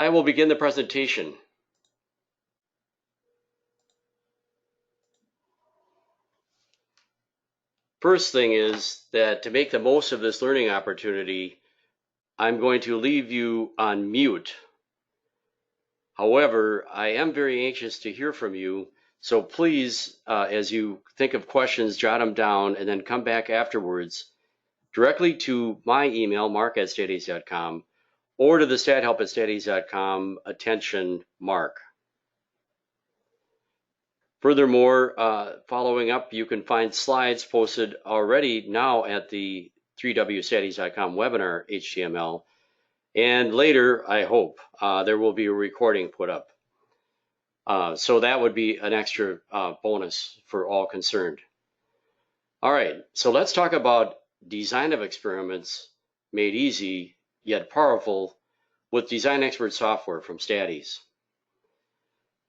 I will begin the presentation. First thing is that to make the most of this learning opportunity, I'm going to leave you on mute. However, I am very anxious to hear from you, so please, as you think of questions, jot them down and then come back afterwards directly to my email, mark@states.com, or to the stathelp@states.com, attention, Mark. Furthermore, following up, you can find slides posted already now at the 3wstates.com webinar HTML. And later, I hope, there will be a recording put up. So that would be an extra bonus for all concerned. All right, so let's talk about design of experiments made easy yet powerful with Design Expert software from States.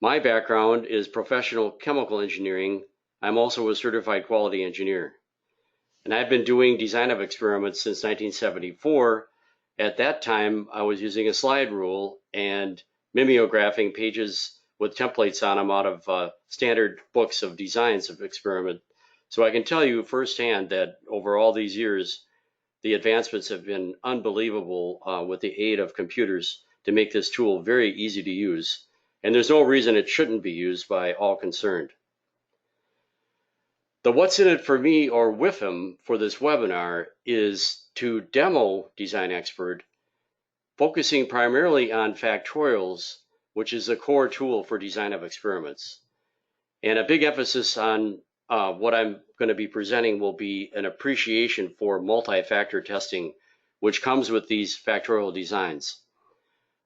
My background is professional chemical engineering. I'm also a certified quality engineer. And I've been doing design of experiments since 1974. At that time, I was using a slide rule and mimeographing pages with templates on them out of standard books of designs of experiment. So I can tell you firsthand that over all these years, the advancements have been unbelievable with the aid of computers to make this tool very easy to use. And there's no reason it shouldn't be used by all concerned. The what's in it for me or with him for this webinar is to demo Design Expert, focusing primarily on factorials, which is a core tool for design of experiments. And a big emphasis on what I'm going to be presenting will be an appreciation for multi-factor testing, which comes with these factorial designs.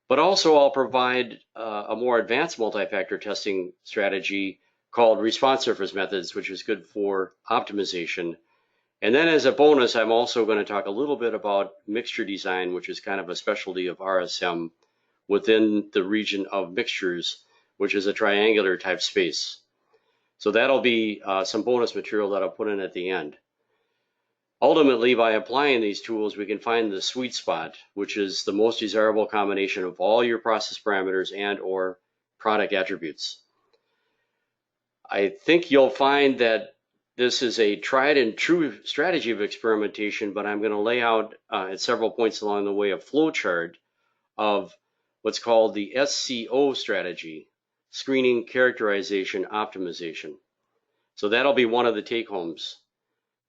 But also I'll provide a more advanced multi-factor testing strategy called response surface methods, which is good for optimization. And then as a bonus, I'm also going to talk a little bit about mixture design, which is kind of a specialty of RSM within the region of mixtures, which is a triangular type space. So that'll be some bonus material that I'll put in at the end. Ultimately, by applying these tools, we can find the sweet spot, which is the most desirable combination of all your process parameters and or product attributes. I think you'll find that this is a tried and true strategy of experimentation, but I'm going to lay out at several points along the way a flow chart of what's called the SCO strategy, screening, characterization, optimization. So that'll be one of the take-homes.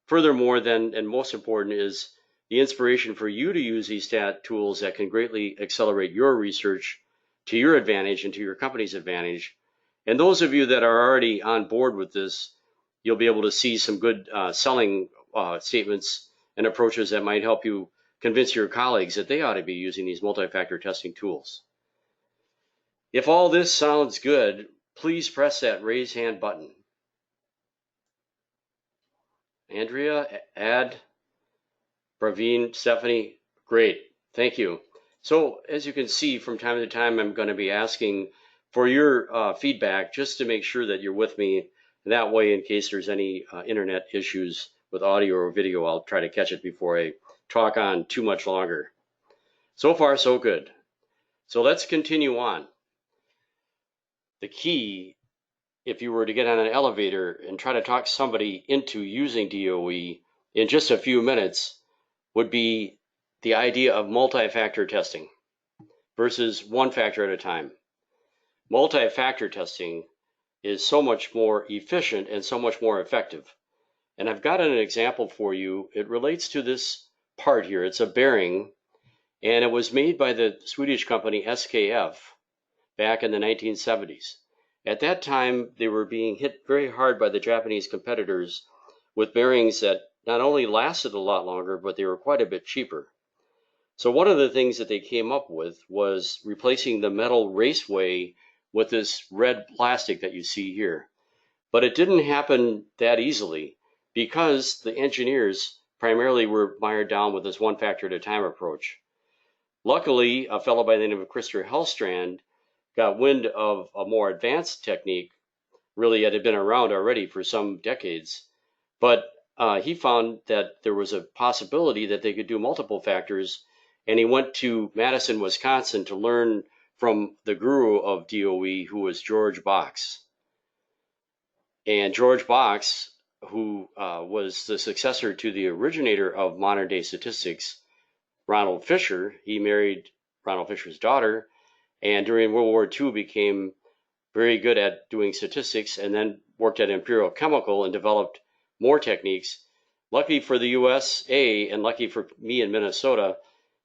Furthermore, then, and most important, is the inspiration for you to use these stat tools that can greatly accelerate your research to your advantage and to your company's advantage. And those of you that are already on board with this, you'll be able to see some good selling statements and approaches that might help you convince your colleagues that they ought to be using these multi-factor testing tools. If all this sounds good, please press that raise hand button. Andrea, Ad, Praveen, Stephanie, great, thank you. So as you can see, from time to time, I'm going to be asking for your feedback just to make sure that you're with me. That way, in case there's any internet issues with audio or video, I'll try to catch it before I talk on too much longer. So far, so good. So let's continue on. The key, if you were to get on an elevator and try to talk somebody into using DOE in just a few minutes, would be the idea of multi-factor testing versus one factor at a time. Multi-factor testing is so much more efficient and so much more effective. And I've got an example for you. It relates to this part here. It's a bearing, and it was made by the Swedish company SKF back in the 1970s. At that time, they were being hit very hard by the Japanese competitors with bearings that not only lasted a lot longer, but they were quite a bit cheaper. So one of the things that they came up with was replacing the metal raceway with this red plastic that you see here. But it didn't happen that easily because the engineers primarily were mired down with this one factor at a time approach. Luckily, a fellow by the name of Christopher Hellstrand got wind of a more advanced technique. Really, it had been around already for some decades, but he found that there was a possibility that they could do multiple factors, and he went to Madison, Wisconsin to learn from the guru of DOE, who was George Box. And George Box, who was the successor to the originator of modern day statistics, Ronald Fisher, he married Ronald Fisher's daughter, and during World War II became very good at doing statistics, and then worked at Imperial Chemical and developed more techniques. Lucky for the USA and lucky for me in Minnesota,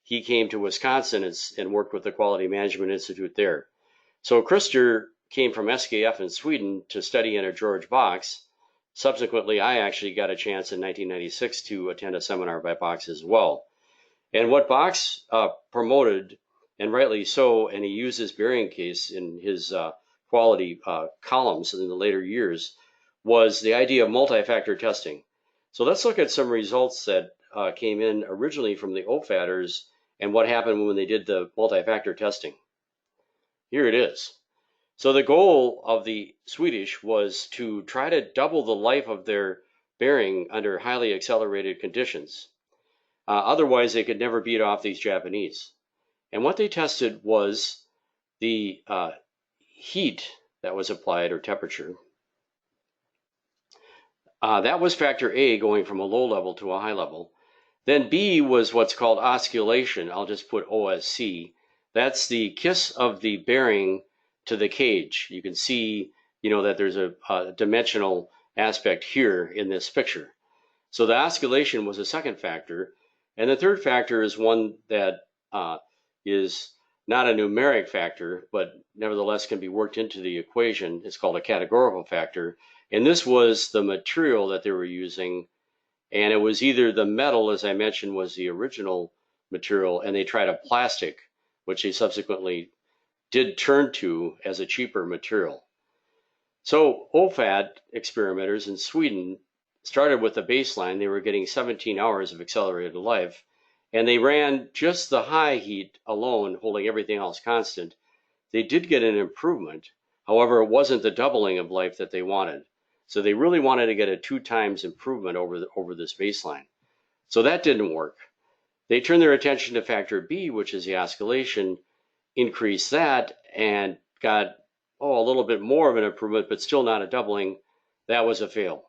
he came to Wisconsin and worked with the Quality Management Institute there. So Krister came from SKF in Sweden to study under George Box. Subsequently, I actually got a chance in 1996 to attend a seminar by Box as well. And what Box promoted, and rightly so, and he used this bearing case in his quality columns in the later years, was the idea of multi-factor testing. So let's look at some results that came in originally from the OFATers and what happened when they did the multi-factor testing. Here it is. So the goal of the Swedish was to try to double the life of their bearing under highly accelerated conditions. Otherwise, they could never beat off these Japanese. And what they tested was the heat that was applied, or temperature. That was factor A, going from a low level to a high level. Then B was what's called osculation. I'll just put OSC. That's the kiss of the bearing to the cage. You can see, that there's a dimensional aspect here in this picture. So the osculation was a second factor. And the third factor is one that is not a numeric factor, but nevertheless can be worked into the equation. It's called a categorical factor. And this was the material that they were using. And it was either the metal, as I mentioned, was the original material, and they tried a plastic, which they subsequently did turn to as a cheaper material. So OFAT experimenters in Sweden started with a baseline. They were getting 17 hours of accelerated life, and they ran just the high heat alone, holding everything else constant. They did get an improvement. However, it wasn't the doubling of life that they wanted. So they really wanted to get a 2 times improvement over this baseline. So that didn't work. They turned their attention to factor B, which is the oscillation, increased that, and got a little bit more of an improvement, but still not a doubling. That was a fail.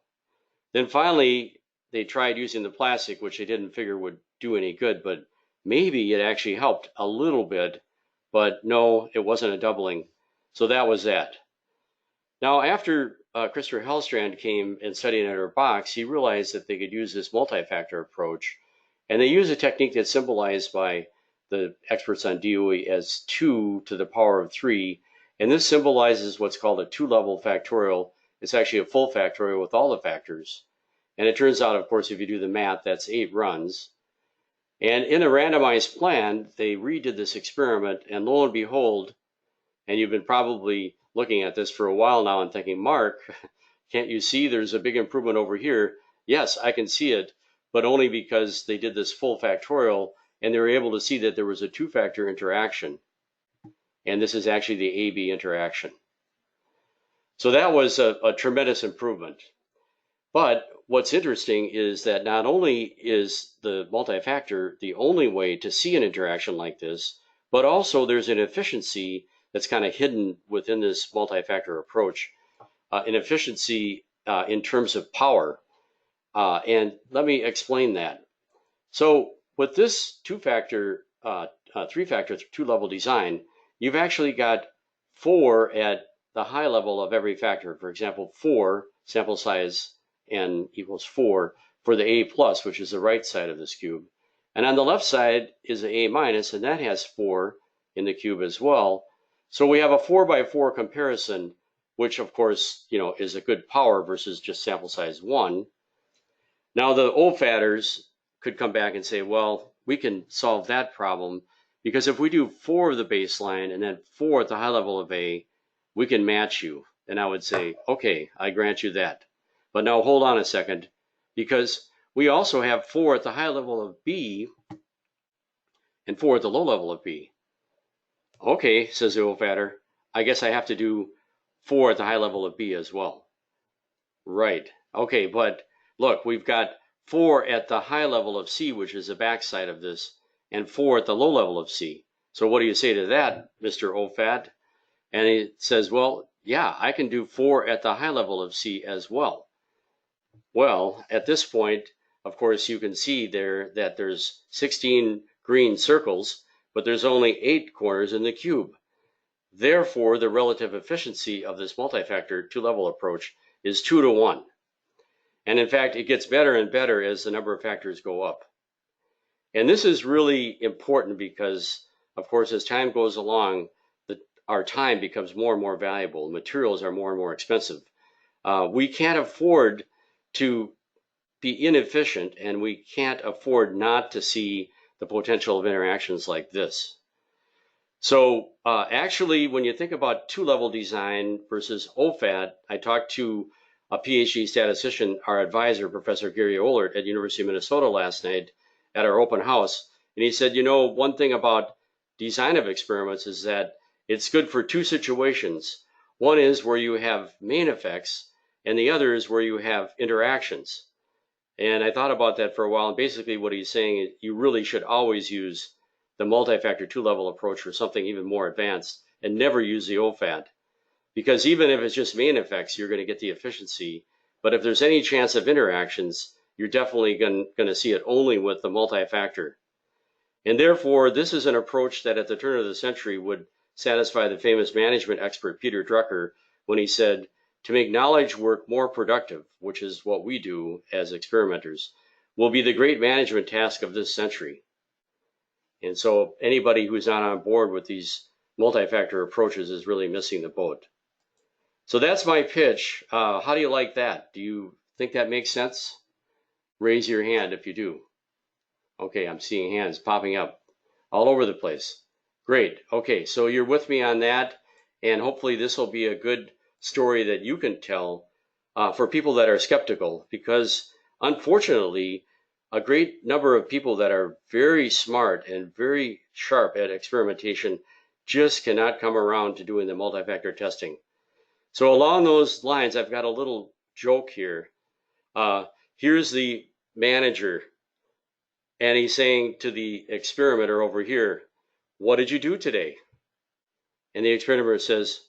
Then finally, they tried using the plastic, which they didn't figure would do any good, but maybe it actually helped a little bit, but no, it wasn't a doubling. So that was that. Now, after Krister Hellstrand came and studied under Box, he realized that they could use this multi-factor approach, and they use a technique that's symbolized by the experts on DOE as 2 to the power of 3, and this symbolizes what's called a 2-level factorial. It's actually a full factorial with all the factors, and it turns out, of course, if you do the math, that's 8 runs. And in a randomized plan, they redid this experiment, and lo and behold, and you've been probably looking at this for a while now and thinking, Mark, can't you see there's a big improvement over here? Yes, I can see it, but only because they did this full factorial and they were able to see that there was a 2-factor interaction. And this is actually the AB interaction. So that was a tremendous improvement. But what's interesting is that not only is the multi-factor the only way to see an interaction like this, but also there's an efficiency that's kind of hidden within this multi-factor approach, an efficiency in terms of power. And let me explain that. So with this 2-factor, 3-factor, 2-level design, you've actually got 4 at the high level of every factor. For example, 4, sample size n equals 4 for the A plus, which is the right side of this cube. And on the left side is the A minus, and that has 4 in the cube as well. So we have a 4 by 4 comparison, which of course, is a good power versus just sample size 1. Now the OFATers could come back and say, well, we can solve that problem because if we do 4 of the baseline and then 4 at the high level of A, we can match you. And I would say, okay, I grant you that. But now hold on a second, because we also have 4 at the high level of B and 4 at the low level of B. Okay, says the OFATer, I guess I have to do 4 at the high level of B as well. Right, okay, but look, we've got 4 at the high level of C, which is the backside of this, and 4 at the low level of C. So what do you say to that, Mr. OFAT? And he says, well, yeah, I can do 4 at the high level of C as well. Well, at this point, of course, you can see there that there's 16 green circles, but there's only 8 corners in the cube. Therefore, the relative efficiency of this multi-factor two-level approach is 2 to 1. And in fact, it gets better and better as the number of factors go up. And this is really important because, of course, as time goes along, our time becomes more and more valuable. Materials are more and more expensive. We can't afford to be inefficient, and we can't afford not to see the potential of interactions like this. So actually, when you think about two-level design versus OFAT, I talked to a PhD statistician, our advisor, Professor Gary Ohlert at University of Minnesota last night at our open house. And he said, you know, one thing about design of experiments is that it's good for 2 situations. One is where you have main effects, and the other is where you have interactions. And I thought about that for a while, and basically what he's saying is you really should always use the multi-factor two-level approach for something even more advanced, and never use the OFAT. Because even if it's just main effects, you're going to get the efficiency. But if there's any chance of interactions, you're definitely going to see it only with the multi-factor. And therefore, this is an approach that at the turn of the century would satisfy the famous management expert Peter Drucker when he said, to make knowledge work more productive, which is what we do as experimenters, will be the great management task of this century. And so anybody who's not on board with these multi-factor approaches is really missing the boat. So that's my pitch. How do you like that? Do you think that makes sense? Raise your hand if you do. Okay, I'm seeing hands popping up all over the place. Great. Okay, so you're with me on that, and hopefully this will be a good story that you can tell for people that are skeptical, because unfortunately, a great number of people that are very smart and very sharp at experimentation just cannot come around to doing the multi-factor testing. So along those lines, I've got a little joke here. Here's the manager, and he's saying to the experimenter over here, what did you do today? And the experimenter says,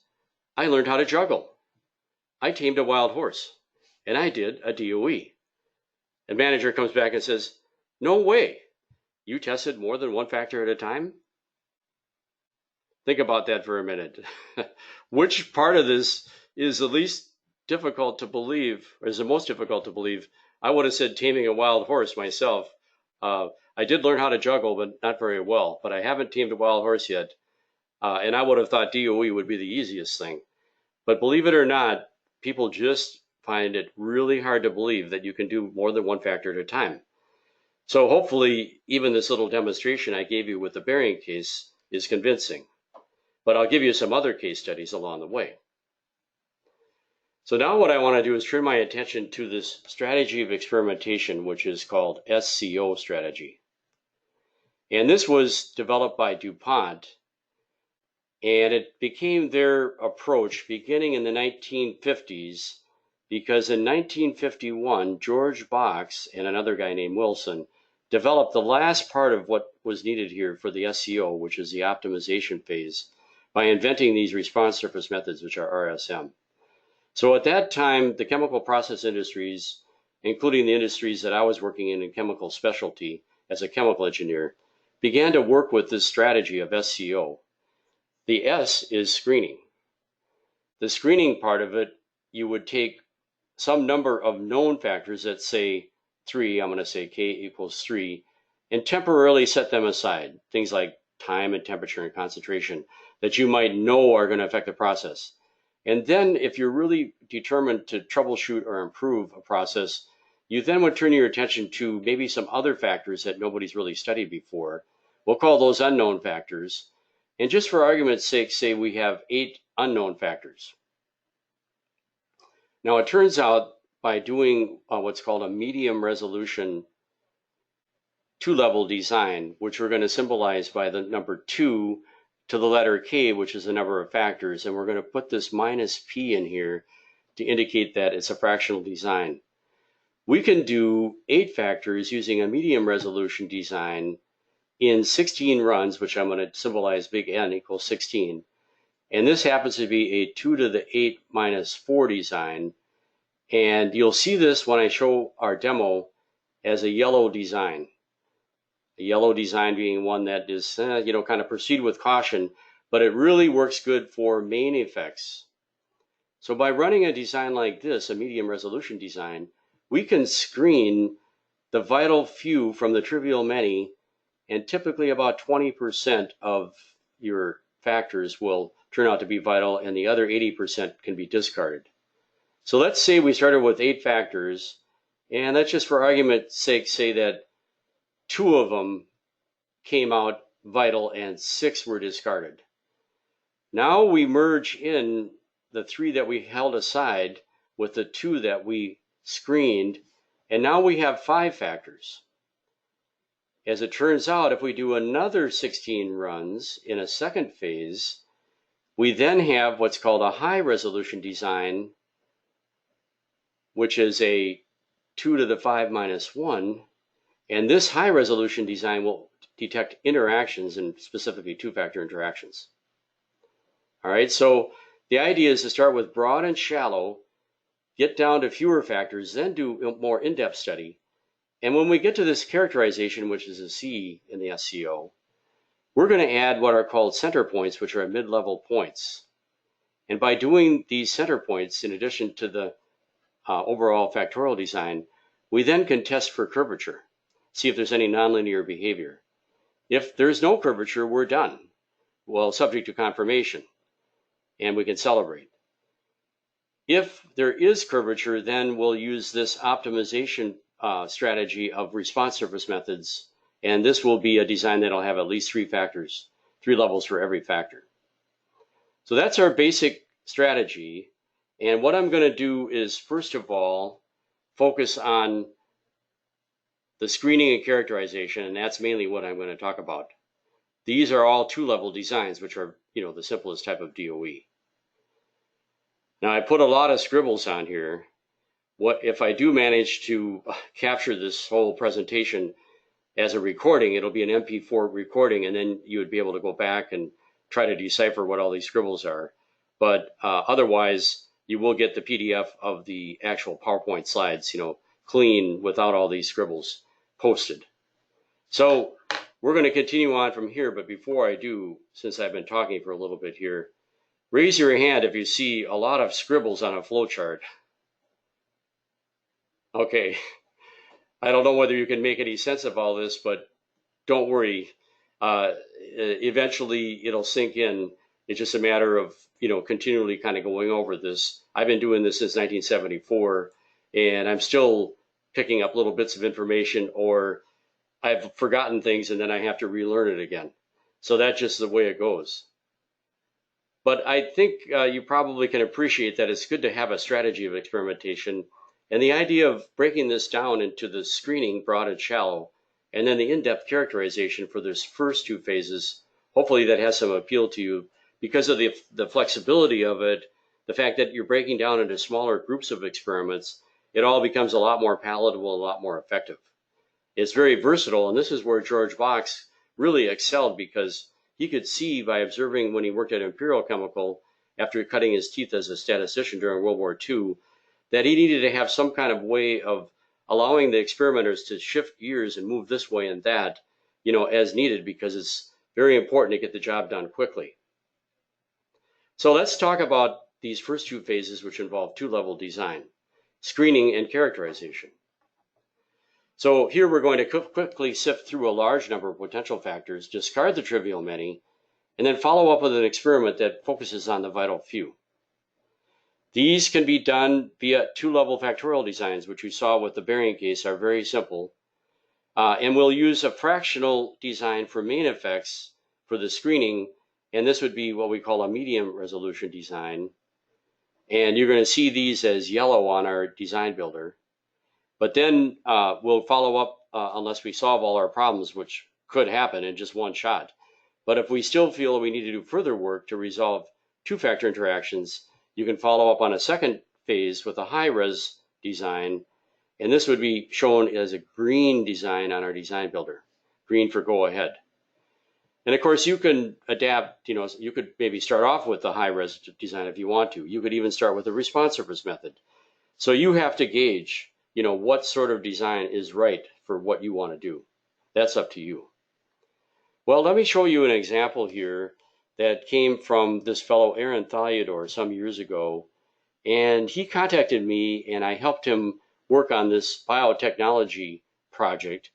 I learned how to juggle. I tamed a wild horse, and I did a DOE. The manager comes back and says, no way. You tested more than one factor at a time? Think about that for a minute. Which part of this is the least difficult to believe, or is the most difficult to believe? I would have said taming a wild horse myself. I did learn how to juggle, but not very well. But I haven't tamed a wild horse yet. And I would have thought DOE would be the easiest thing. But believe it or not, people just find it really hard to believe that you can do more than one factor at a time. So hopefully, even this little demonstration I gave you with the bearing case is convincing. But I'll give you some other case studies along the way. So now what I want to do is turn my attention to this strategy of experimentation, which is called SCO strategy. And this was developed by DuPont, and it became their approach beginning in the 1950s, because in 1951, George Box and another guy named Wilson developed the last part of what was needed here for the SCO, which is the optimization phase, by inventing these response surface methods, which are RSM. So at that time, the chemical process industries, including the industries that I was working in chemical specialty as a chemical engineer, began to work with this strategy of SCO. The S is screening. The screening part of it, you would take some number of known factors that say 3, I'm going to say K equals 3, and temporarily set them aside. Things like time and temperature and concentration that you might know are going to affect the process. And then if you're really determined to troubleshoot or improve a process, you then would turn your attention to maybe some other factors that nobody's really studied before. We'll call those unknown factors. And just for argument's sake, say we have 8 unknown factors. Now it turns out by doing what's called a medium resolution two-level design, which we're going to symbolize by the number 2 to the letter K, which is the number of factors, and we're going to put this minus P in here to indicate that it's a fractional design. We can do 8 factors using a medium resolution design in 16 runs, which I'm going to symbolize big N equals 16. And this happens to be a 2 to the 8 minus 4 design. And you'll see this when I show our demo as a yellow design. A yellow design being one that is, kind of proceed with caution, but it really works good for main effects. So by running a design like this, a medium resolution design, we can screen the vital few from the trivial many, and typically about 20% of your factors will turn out to be vital, and the other 80% can be discarded. So let's say we started with 8 factors, and let's just for argument's sake say that 2 of them came out vital and 6 were discarded. Now we merge in the 3 that we held aside with the 2 that we screened, and now we have 5 factors. As it turns out, if we do another 16 runs in a second phase, we then have what's called a high resolution design, which is a 2 to the 5 minus 1. And this high resolution design will detect interactions, and specifically 2-factor interactions. All right, so the idea is to start with broad and shallow, get down to fewer factors, then do more in-depth study. And when we get to this characterization, which is a C in the SCO, we're going to add what are called center points, which are mid-level points. And by doing these center points, in addition to the overall factorial design, we then can test for curvature, see if there's any nonlinear behavior. If there's no curvature, we're done. Well, subject to confirmation, and we can celebrate. If there is curvature, then we'll use this optimization strategy of response surface methods, and this will be a design that'll have at least 3 factors, 3 levels for every factor. So that's our basic strategy, and what I'm going to do is, first of all, focus on the screening and characterization, and that's mainly what I'm going to talk about. These are all 2-level designs, which are, the simplest type of DOE. Now, I put a lot of scribbles on here. What if I do manage to capture this whole presentation as a recording? It'll be an MP4 recording, and then you would be able to go back and try to decipher what all these scribbles are. But otherwise, you will get the PDF of the actual PowerPoint slides, clean without all these scribbles posted. So we're going to continue on from here, but before I do, since I've been talking for a little bit here, raise your hand if you see a lot of scribbles on a flowchart. Okay, I don't know whether you can make any sense of all this, but don't worry. Eventually it'll sink in. It's just a matter of, continually kind of going over this. I've been doing this since 1974, and I'm still picking up little bits of information, or I've forgotten things and then I have to relearn it again. So that's just the way it goes. But I think you probably can appreciate that it's good to have a strategy of experimentation. And the idea of breaking this down into the screening, broad and shallow, and then the in-depth characterization for those first 2 phases, hopefully that has some appeal to you because of the flexibility of it, the fact that you're breaking down into smaller groups of experiments. It all becomes a lot more palatable, a lot more effective. It's very versatile, and this is where George Box really excelled, because he could see by observing when he worked at Imperial Chemical after cutting his teeth as a statistician during World War II, that he needed to have some kind of way of allowing the experimenters to shift gears and move this way and that, as needed, because it's very important to get the job done quickly. So let's talk about these first 2 phases, which involve 2-level design, screening and characterization. So here we're going to quickly sift through a large number of potential factors, discard the trivial many, and then follow up with an experiment that focuses on the vital few. These can be done via 2-level factorial designs, which we saw with the bearing case are very simple. And we'll use a fractional design for main effects for the screening, and this would be what we call a medium resolution design. And you're going to see these as yellow on our design builder. But then we'll follow up unless we solve all our problems, which could happen in just one shot. But if we still feel we need to do further work to resolve 2-factor interactions, you can follow up on a second phase with a high-res design. And this would be shown as a green design on our design builder, green for go ahead. And of course, you can adapt, you could maybe start off with the high-res design if you want to. You could even start with the responsiveness method. So you have to gauge, what sort of design is right for what you want to do. That's up to you. Well, let me show you an example here that came from this fellow Aaron Thaliador some years ago. And he contacted me and I helped him work on this biotechnology project.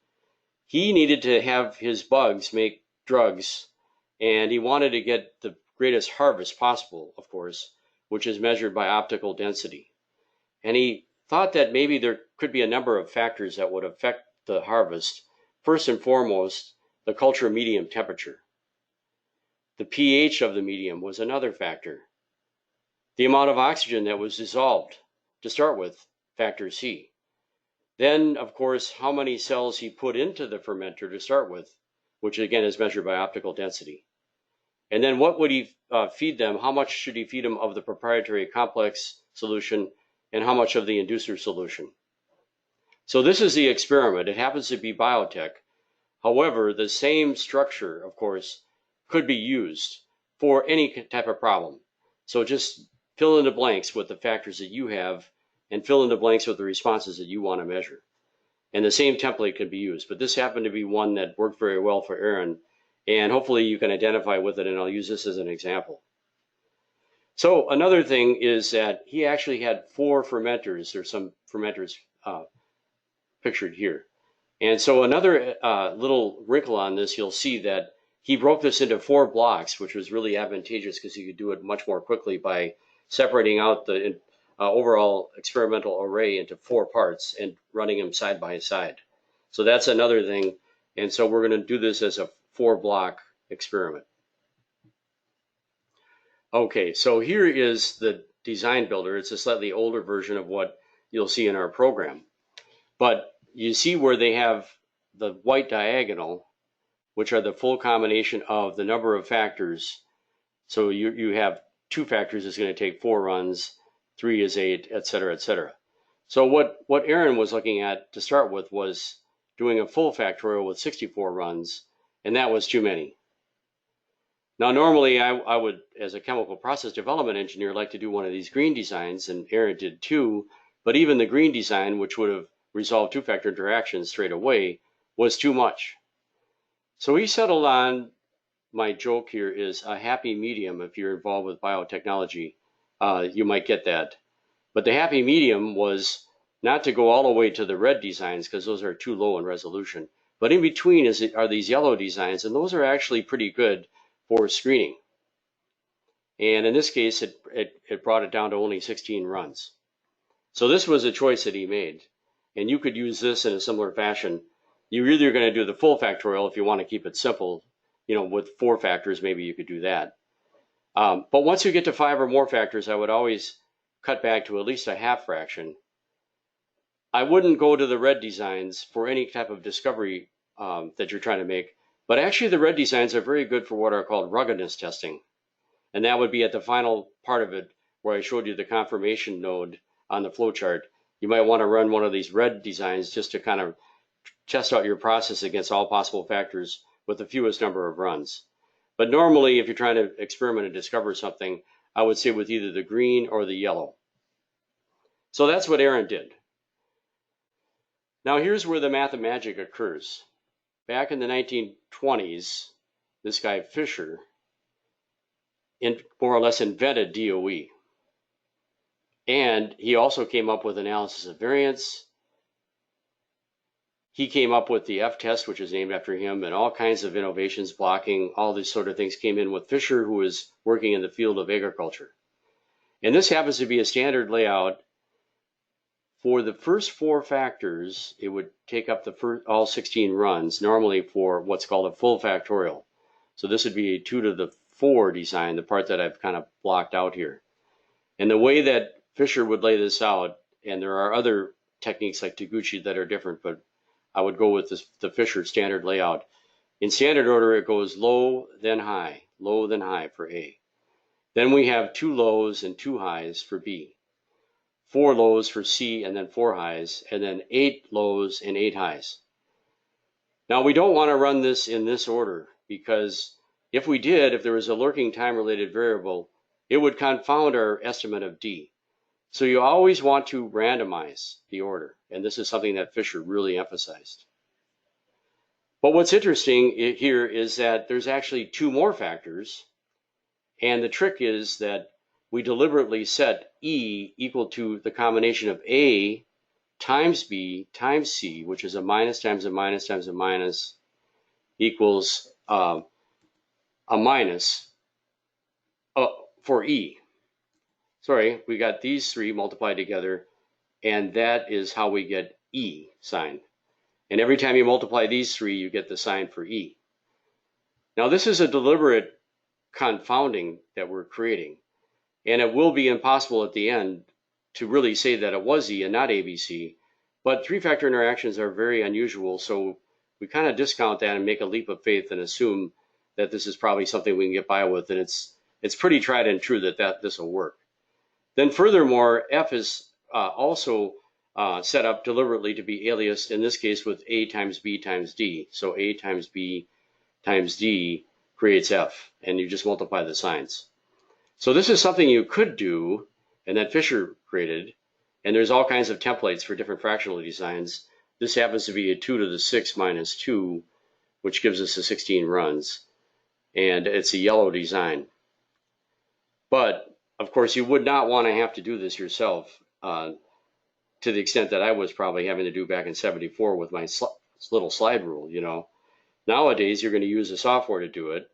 He needed to have his bugs make drugs, and he wanted to get the greatest harvest possible, of course, which is measured by optical density. And he thought that maybe there could be a number of factors that would affect the harvest. First and foremost, the culture medium temperature. The pH of the medium was another factor. The amount of oxygen that was dissolved, to start with, factor C. Then, of course, how many cells he put into the fermenter to start with, which again is measured by optical density. And then what would he feed them? How much should he feed them of the proprietary complex solution and how much of the inducer solution? So this is the experiment. It happens to be biotech. However, the same structure, of course, could be used for any type of problem. So just fill in the blanks with the factors that you have and fill in the blanks with the responses that you want to measure. And the same template can be used, but this happened to be one that worked very well for Aaron, and hopefully you can identify with it, and I'll use this as an example. So another thing is that he actually had 4 fermenters. There's some fermenters pictured here. And so another little wrinkle on this, you'll see that he broke this into 4 blocks, which was really advantageous because he could do it much more quickly by separating out the overall experimental array into 4 parts and running them side by side. So that's another thing. And so we're going to do this as a 4-block experiment. Okay, so here is the design builder. It's a slightly older version of what you'll see in our program. But you see where they have the white diagonal, which are the full combination of the number of factors. So you have 2 factors is going to take 4 runs, 3 is 8, et cetera, et cetera. So what Aaron was looking at to start with was doing a full factorial with 64 runs, and that was too many. Now, normally I would, as a chemical process development engineer, like to do one of these green designs, and Aaron did too, but even the green design, which would have resolved 2-factor interactions straight away, was too much. So he settled on, my joke here is a happy medium. If you're involved with biotechnology, you might get that. But the happy medium was not to go all the way to the red designs because those are too low in resolution. But in between are these yellow designs, and those are actually pretty good for screening. And in this case, it brought it down to only 16 runs. So this was a choice that he made. And you could use this in a similar fashion. You're either going to do the full factorial if you want to keep it simple, with 4 factors, maybe you could do that. But once you get to 5 or more factors, I would always cut back to at least a half fraction. I wouldn't go to the red designs for any type of discovery that you're trying to make. But actually, the red designs are very good for what are called ruggedness testing. And that would be at the final part of it where I showed you the confirmation node on the flowchart. You might want to run one of these red designs just to kind of test out your process against all possible factors with the fewest number of runs. But normally, if you're trying to experiment and discover something, I would say with either the green or the yellow. So that's what Aaron did. Now here's where the math and magic occurs. Back in the 1920s, this guy Fisher more or less invented DOE. And he also came up with analysis of variance. He came up with the F-test, which is named after him, and all kinds of innovations, blocking, all these sort of things came in with Fisher, who was working in the field of agriculture. And this happens to be a standard layout. For the first 4 factors, it would take up all 16 runs, normally for what's called a full factorial. So this would be a 2 to the 4 design, the part that I've kind of blocked out here. And the way that Fisher would lay this out, and there are other techniques like Taguchi that are different, but I would go with the Fisher standard layout. In standard order, it goes low, then high for A. Then we have 2 lows and 2 highs for B. 4 lows for C, and then 4 highs, and then 8 lows and 8 highs. Now we don't want to run this in this order because If we did, if there was a lurking time-related variable, it would confound our estimate of D. So you always want to randomize the order, and this is something that Fisher really emphasized. But what's interesting here is that there's actually two more factors, and the trick is that we deliberately set E equal to the combination of A times B times C, which is a minus times a minus times a minus, equals a minus for E. Sorry, we got these three multiplied together, and that is how we get E sign. And every time you multiply these three, you get the sign for E. Now this is a deliberate confounding that we're creating, and it will be impossible at the end to really say that it was E and not ABC, but three-factor interactions are very unusual, so we kind of discount that and make a leap of faith and assume that this is probably something we can get by with, and it's pretty tried and true that this will work. Then furthermore, F is also set up deliberately to be aliased, in this case with A times B times D. So A times B times D creates F, and you just multiply the signs. So this is something you could do, and that Fisher created, and there's all kinds of templates for different fractional designs. This happens to be a 2 to the 6 minus 2, which gives us the 16 runs, and it's a yellow design. But of course, you would not want to have to do this yourself to the extent that I was probably having to do back in '74 with my little slide rule, you know. Nowadays, you're going to use the software to do it.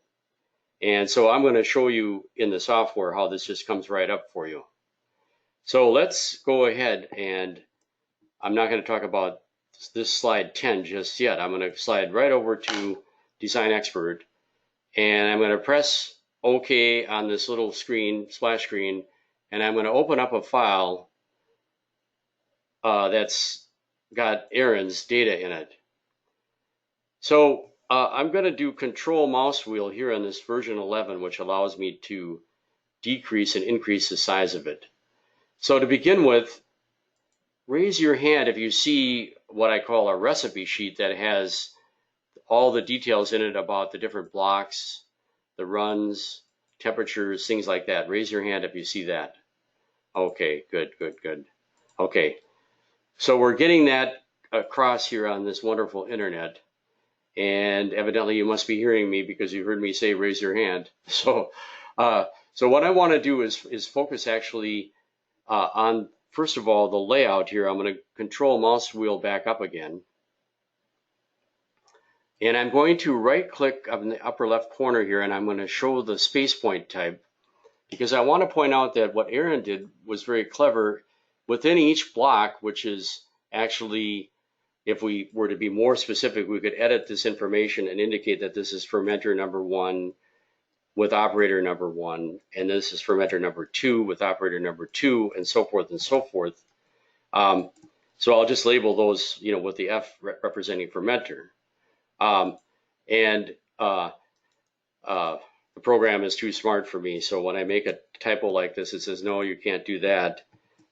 And so I'm going to show you in the software how this just comes right up for you. So let's go ahead, and I'm not going to talk about this slide 10 just yet. I'm going to slide right over to Design Expert, and I'm going to press OK on this little screen, splash screen, and I'm going to open up a file that's got Aaron's data in it. So I'm going to do Control Mouse Wheel here on this version 11, which allows me to decrease and increase the size of it. So to begin with, raise your hand if you see what I call a recipe sheet that has all the details in it about the different blocks, the runs, temperatures, things like that. Raise your hand if you see that. Okay, good, good, good. Okay, so we're getting that across here on this wonderful internet, and evidently you must be hearing me because you heard me say raise your hand. So what I want to do is focus actually on, first of all, the layout here. I'm going to Control Mouse Wheel back up again. And I'm going to right click up in the upper left corner here, and I'm going to show the space point type, because I want to point out that what Aaron did was very clever. Within each block, which is actually, if we were to be more specific, we could edit this information and indicate that this is fermenter number 1 with operator number 1, and this is fermenter number 2 with operator number 2, and so forth and so forth. So I'll just label those, you know, with the F representing fermenter. The program is too smart for me, so when I make a typo like this, it says, no, you can't do that.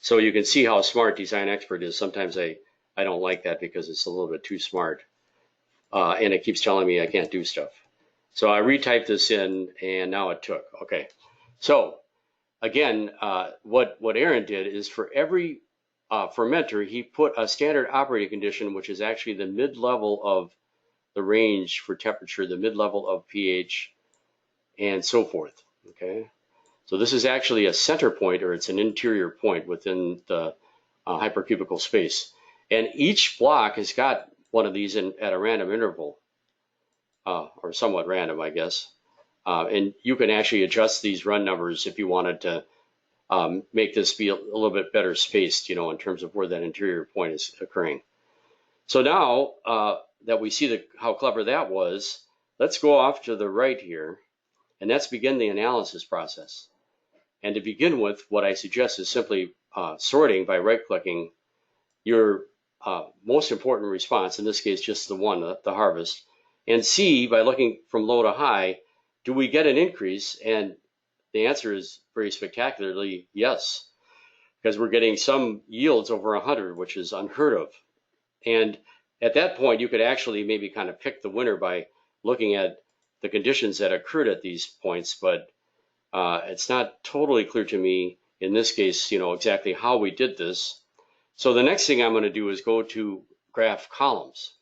So you can see how smart Design Expert is. Sometimes I don't like that because it's a little bit too smart, and it keeps telling me I can't do stuff. So I retyped this in, and now it took. Okay, so again, what Aaron did is for every fermenter, he put a standard operating condition, which is actually the mid-level of the range for temperature, the mid-level of pH, and so forth. Okay, so this is actually a center point, or it's an interior point within the hypercubical space. And each block has got one of these at a random interval, or somewhat random, I guess. And you can actually adjust these run numbers if you wanted to make this be a little bit better spaced, you know, in terms of where that interior point is occurring. So now that we see how clever that was, let's go off to the right here, and let's begin the analysis process. And to begin with, what I suggest is simply sorting by right-clicking your most important response, in this case just the one, the harvest, and see by looking from low to high, do we get an increase? And the answer is very spectacularly yes, because we're getting some yields over 100, which is unheard of. And at that point, you could actually maybe kind of pick the winner by looking at the conditions that occurred at these points, but it's not totally clear to me in this case, exactly how we did this. So the next thing I'm going to do is go to graph columns.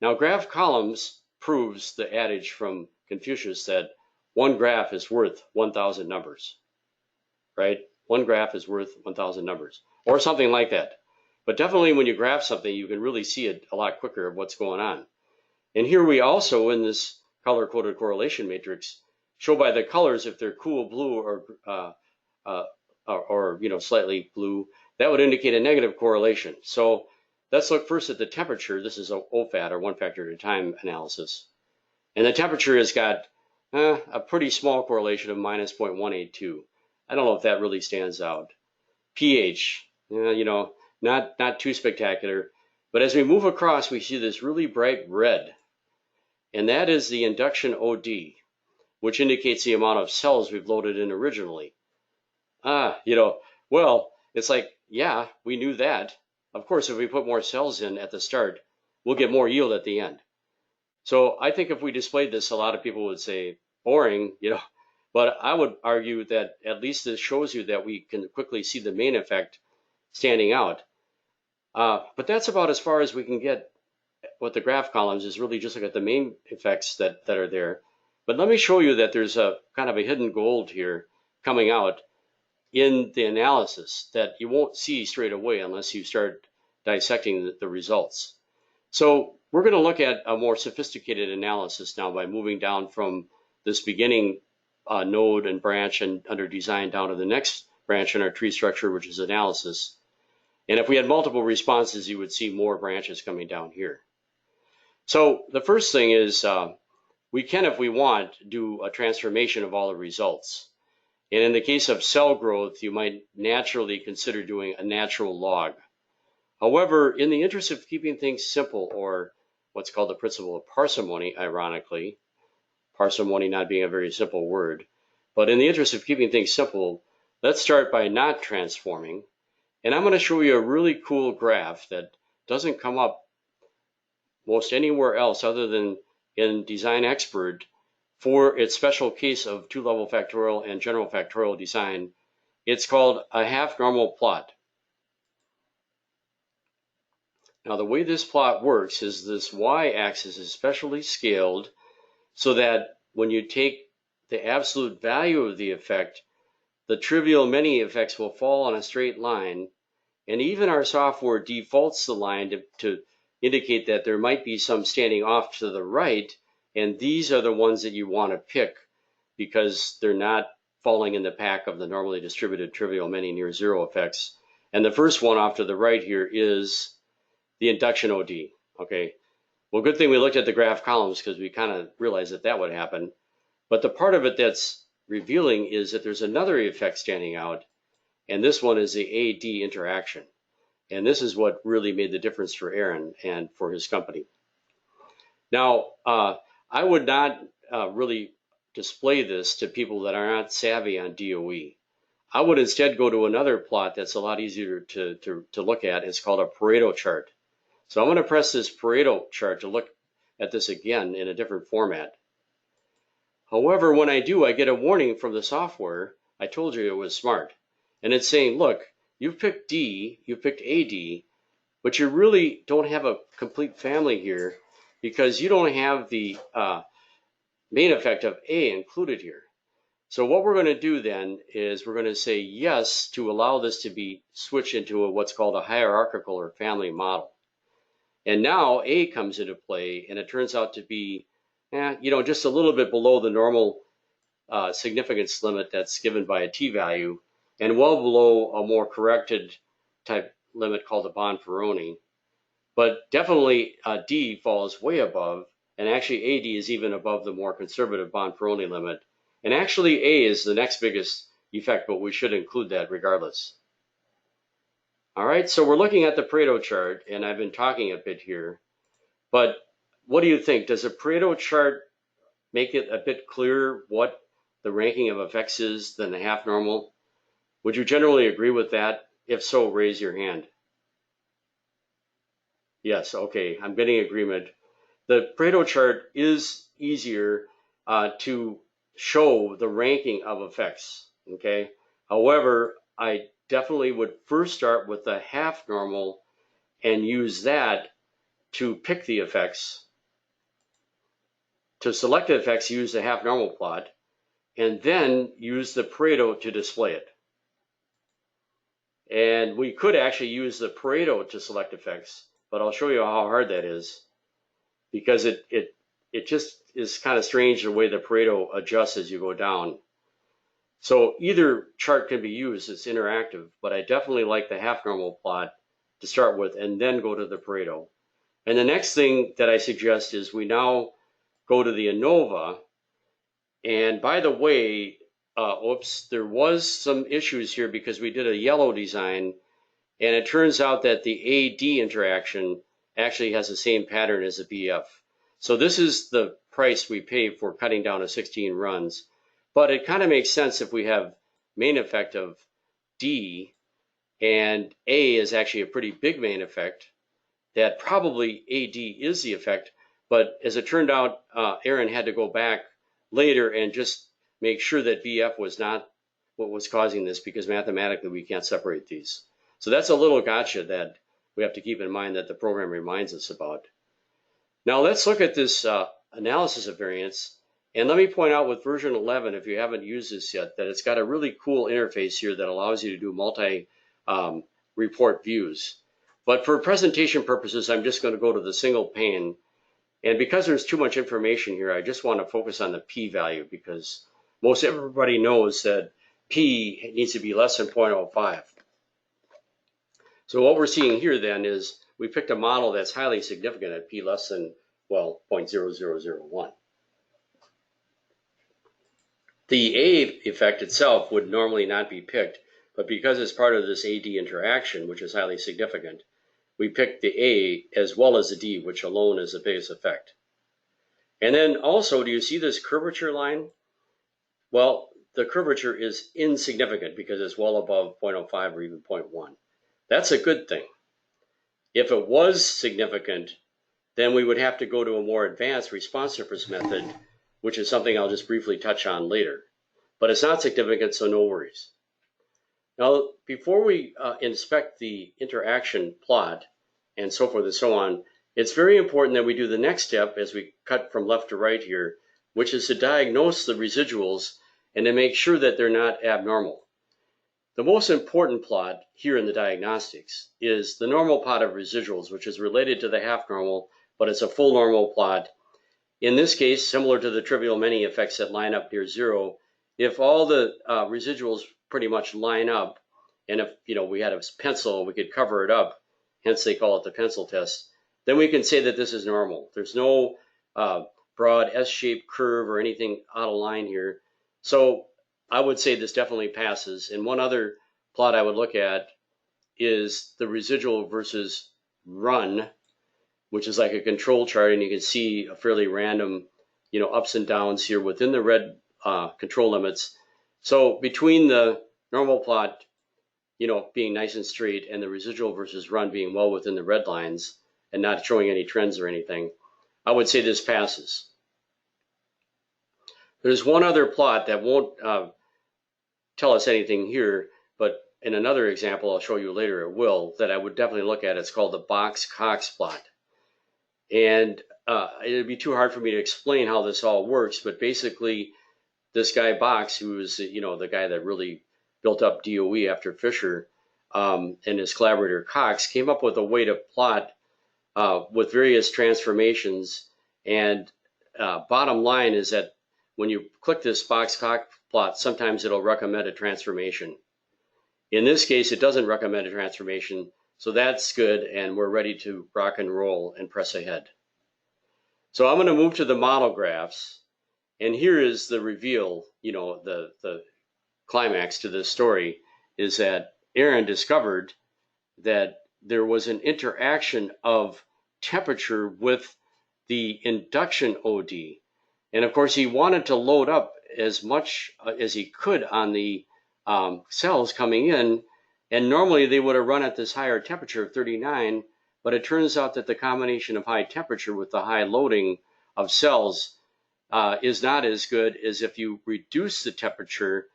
Now, graph columns proves the adage from Confucius that one graph is worth 1,000 numbers, right? One graph is worth 1,000 numbers, or something like that. But definitely when you graph something, you can really see it a lot quicker of what's going on. And here we also, in this color-coded correlation matrix, show by the colors if they're cool blue or slightly blue, that would indicate a negative correlation. So let's look first at the temperature. This is OFAT, or one factor at a time analysis. And the temperature has got a pretty small correlation of minus 0.182. I don't know if that really stands out. pH, not too spectacular. But as we move across, we see this really bright red. And that is the induction OD, which indicates the amount of cells we've loaded in originally. Well, it's like, yeah, we knew that. Of course, if we put more cells in at the start, we'll get more yield at the end. So I think if we displayed this, a lot of people would say, boring, but I would argue that at least this shows you that we can quickly see the main effect standing out. But that's about as far as we can get with the graph columns, is really just look at the main effects that are there. But let me show you that there's a kind of a hidden gold here coming out in the analysis that you won't see straight away unless you start dissecting the results. So we're going to look at a more sophisticated analysis now by moving down from this beginning node and branch and under design down to the next branch in our tree structure, which is analysis. And if we had multiple responses, you would see more branches coming down here. So the first thing is we can, if we want, do a transformation of all the results. And in the case of cell growth, you might naturally consider doing a natural log. However, in the interest of keeping things simple, or what's called the principle of parsimony, ironically, parsimony not being a very simple word, but in the interest of keeping things simple, let's start by not transforming. And I'm going to show you a really cool graph that doesn't come up most anywhere else other than in Design Expert for its special case of two-level factorial and general factorial design. It's called a half-normal plot. Now, the way this plot works is this y-axis is specially scaled so that when you take the absolute value of the effect, the trivial many effects will fall on a straight line, and even our software defaults the line to indicate that there might be some standing off to the right, and these are the ones that you want to pick because they're not falling in the pack of the normally distributed trivial many near zero effects. And the first one off to the right here is the induction OD. Okay, well, good thing we looked at the graph columns because we kind of realized that that would happen. But the part of it that's revealing is that there's another effect standing out, and this one is the AD interaction. And this is what really made the difference for Aaron and for his company. Now, I would not really display this to people that are not savvy on DOE. I would instead go to another plot that's a lot easier to look at. It's called a Pareto chart. So I'm going to press this Pareto chart to look at this again in a different format. However, when I do, I get a warning from the software. I told you it was smart. And it's saying, look, you've picked D, you've picked AD, but you really don't have a complete family here because you don't have the main effect of A included here. So what we're going to do then is we're going to say yes to allow this to be switched into what's called a hierarchical or family model. And now A comes into play, and it turns out to be, just a little bit below the normal significance limit that's given by a t-value, and well below a more corrected type limit called the Bonferroni. But definitely D falls way above, and actually AD is even above the more conservative Bonferroni limit. And actually A is the next biggest effect, but we should include that regardless. All right, so we're looking at the Pareto chart, and I've been talking a bit here. But what do you think? Does a Pareto chart make it a bit clearer what the ranking of effects is than the half normal? Would you generally agree with that? If so, raise your hand. Yes, okay, I'm getting agreement. The Pareto chart is easier to show the ranking of effects, okay? However, I definitely would first start with the half normal and use that to pick the effects. To select the effects, use the half normal plot, and then use the Pareto to display it. And we could actually use the Pareto to select effects, but I'll show you how hard that is, because it just is kind of strange the way the Pareto adjusts as you go down. So either chart can be used, it's interactive, but I definitely like the half normal plot to start with and then go to the Pareto. And the next thing that I suggest is we now go to the ANOVA. And by the way, oops, there was some issues here because we did a yellow design, and it turns out that the AD interaction actually has the same pattern as the BF. So this is the price we pay for cutting down to 16 runs. But it kind of makes sense if we have main effect of D and A is actually a pretty big main effect, that probably AD is the effect. But as it turned out, Aaron had to go back later and just make sure that BF was not what was causing this, because mathematically we can't separate these. So that's a little gotcha that we have to keep in mind that the program reminds us about. Now let's look at this analysis of variance. And let me point out with version 11, if you haven't used this yet, that it's got a really cool interface here that allows you to do multi-report views. But for presentation purposes, I'm just going to go to the single pane. And because there's too much information here, I just want to focus on the p-value, because most everybody knows that p needs to be less than 0.05. So what we're seeing here then is we picked a model that's highly significant at p less than, well, 0.0001. The A effect itself would normally not be picked, but because it's part of this AD interaction, which is highly significant, we picked the A as well as the D, which alone is the biggest effect. And then also, do you see this curvature line? Well, the curvature is insignificant because it's well above 0.05 or even 0.1. That's a good thing. If it was significant, then we would have to go to a more advanced response surface method, which is something I'll just briefly touch on later. But it's not significant, so no worries. Now, before we inspect the interaction plot and so forth and so on, it's very important that we do the next step as we cut from left to right here, which is to diagnose the residuals and to make sure that they're not abnormal. The most important plot here in the diagnostics is the normal plot of residuals, which is related to the half normal, but it's a full normal plot. In this case, similar to the trivial many effects that line up near zero, if all the residuals pretty much line up, and if we had a pencil and we could cover it up, hence they call it the pencil test, then we can say that this is normal. There's no broad S-shaped curve or anything out of line here. So I would say this definitely passes. And one other plot I would look at is the residual versus run, which is like a control chart, and you can see a fairly random, ups and downs here within the red control limits. So between the normal plot, being nice and straight, and the residual versus run being well within the red lines and not showing any trends or anything, I would say this passes. There's one other plot that won't tell us anything here, but in another example I'll show you later it will, that I would definitely look at. It's called the Box-Cox plot. And it'd be too hard for me to explain how this all works, but basically this guy Box, who is the guy that really built up DOE after Fisher, and his collaborator Cox came up with a way to plot with various transformations. And bottom line is that when you click this Box-Cox plot, sometimes it'll recommend a transformation. In this case, it doesn't recommend a transformation, so that's good, and we're ready to rock and roll and press ahead. So I'm going to move to the model graphs, and here is the reveal, the climax to this story is that Aaron discovered that there was an interaction of temperature with the induction OD. And of course, he wanted to load up as much as he could on the cells coming in. And normally they would have run at this higher temperature of 39, but it turns out that the combination of high temperature with the high loading of cells is not as good as if you reduce the temperature.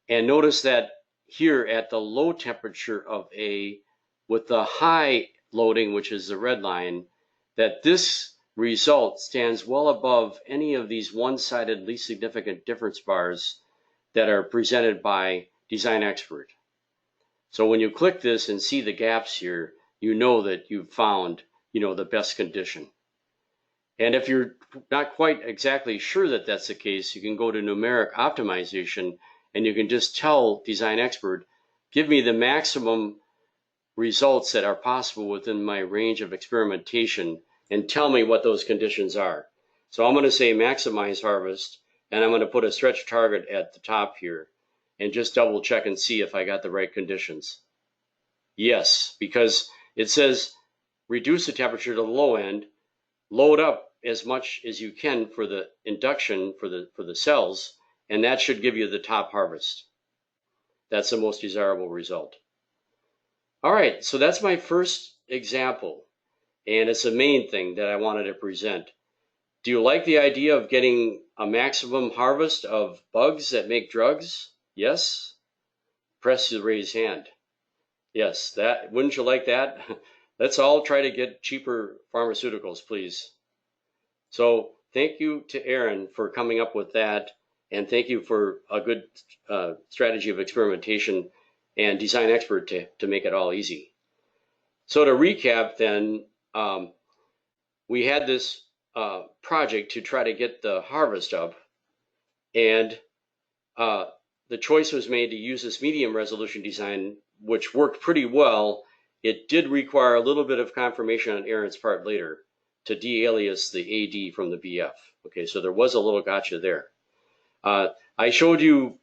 And notice that here at the low temperature of A, with the high loading, which is the red line, that this result stands well above any of these one-sided least significant difference bars that are presented by Design Expert. So when you click this and see the gaps here, you know that you've found, the best condition. And if you're not quite exactly sure that that's the case, you can go to numeric optimization and you can just tell Design Expert, give me the maximum results that are possible within my range of experimentation and tell me what those conditions are. So I'm going to say maximize harvest, and I'm going to put a stretch target at the top here and just double check and see if I got the right conditions. Yes, because it says reduce the temperature to the low end, load up as much as you can for the induction for the cells, and that should give you the top harvest. That's the most desirable result. All right, so that's my first example, and it's the main thing that I wanted to present. Do you like the idea of getting a maximum harvest of bugs that make drugs? Yes? Press the raise hand. Yes, that, wouldn't you like that? Let's all try to get cheaper pharmaceuticals, please. So thank you to Aaron for coming up with that, and thank you for a good strategy of experimentation and Design Expert to make it all easy. So to recap then, we had this project to try to get the harvest up, and the choice was made to use this medium resolution design, which worked pretty well. It did require a little bit of confirmation on Aaron's part later to de-alias the AD from the BF. Okay, so there was a little gotcha there. I showed you,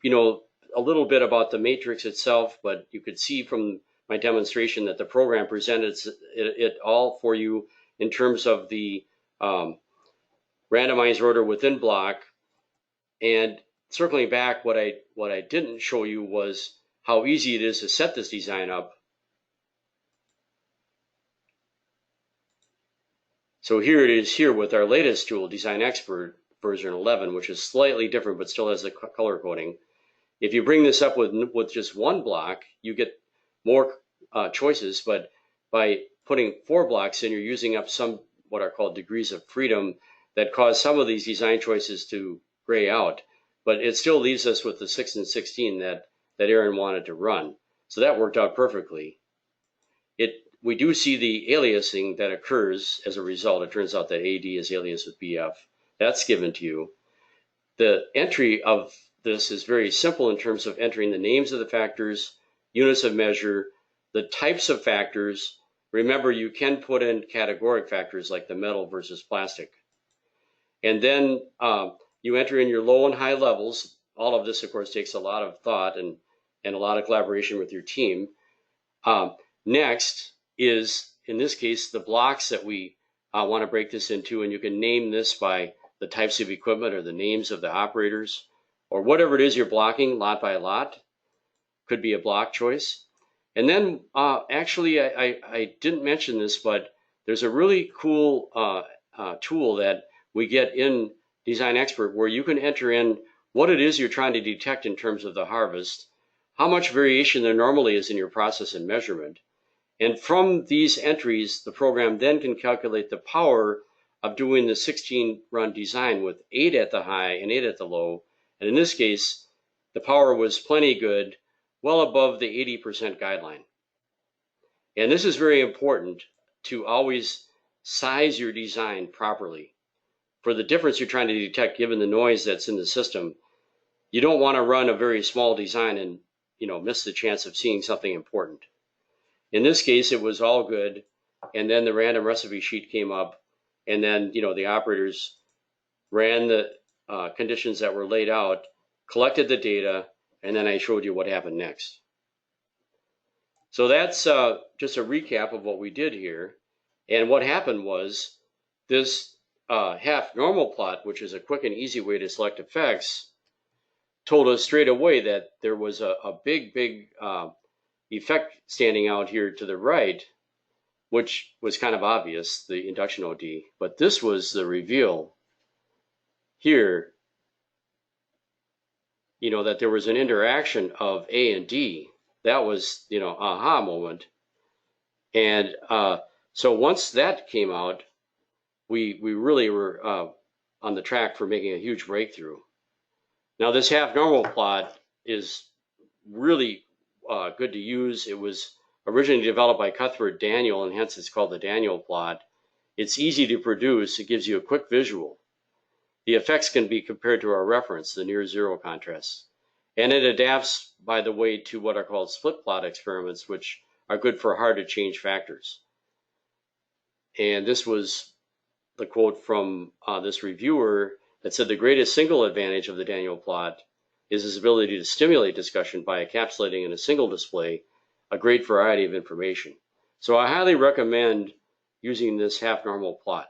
a little bit about the matrix itself, but you could see from my demonstration that the program presented it all for you in terms of the randomized order within block. And circling back, what I didn't show you was how easy it is to set this design up. So here it is here with our latest tool, Design Expert version 11, which is slightly different but still has the color coding. If you bring this up with just one block, you get more choices, but by putting 4 blocks in, you're using up some what are called degrees of freedom that cause some of these design choices to gray out, but it still leaves us with the 6 and 16 that Aaron wanted to run. So that worked out perfectly. We do see the aliasing that occurs as a result. It turns out that AD is aliased with BF. That's given to you. The entry of this is very simple in terms of entering the names of the factors, units of measure, the types of factors. Remember, you can put in categoric factors like the metal versus plastic. And then you enter in your low and high levels. All of this, of course, takes a lot of thought and a lot of collaboration with your team. Next is, in this case, the blocks that we want to break this into, and you can name this by the types of equipment or the names of the operators or whatever it is you're blocking, lot by lot. Could be a block choice. And then actually, I didn't mention this, but there's a really cool tool that we get in Design Expert where you can enter in what it is you're trying to detect in terms of the harvest, how much variation there normally is in your process and measurement. And from these entries, the program then can calculate the power of doing the 16-run design with 8 at the high and 8 at the low. And in this case, the power was plenty good, well above the 80% guideline. And this is very important to always size your design properly. For the difference you're trying to detect given the noise that's in the system, you don't want to run a very small design and miss the chance of seeing something important. In this case, it was all good, and then the random recipe sheet came up, and then the operators ran the conditions that were laid out, collected the data, and then I showed you what happened next. So that's just a recap of what we did here. And what happened was this half normal plot, which is a quick and easy way to select effects, told us straight away that there was a big effect standing out here to the right, which was kind of obvious, the induction OD. But this was the reveal here, that there was an interaction of A and D. That was, aha moment. And so once that came out, we really were on the track for making a huge breakthrough. Now this half normal plot is really good to use. It was originally developed by Cuthbert Daniel, and hence it's called the Daniel plot. It's easy to produce. It gives you a quick visual. The effects can be compared to our reference, the near zero contrast. And it adapts, by the way, to what are called split plot experiments, which are good for hard to change factors. And this was the quote from this reviewer that said the greatest single advantage of the Daniel plot is its ability to stimulate discussion by encapsulating in a single display a great variety of information. So I highly recommend using this half normal plot.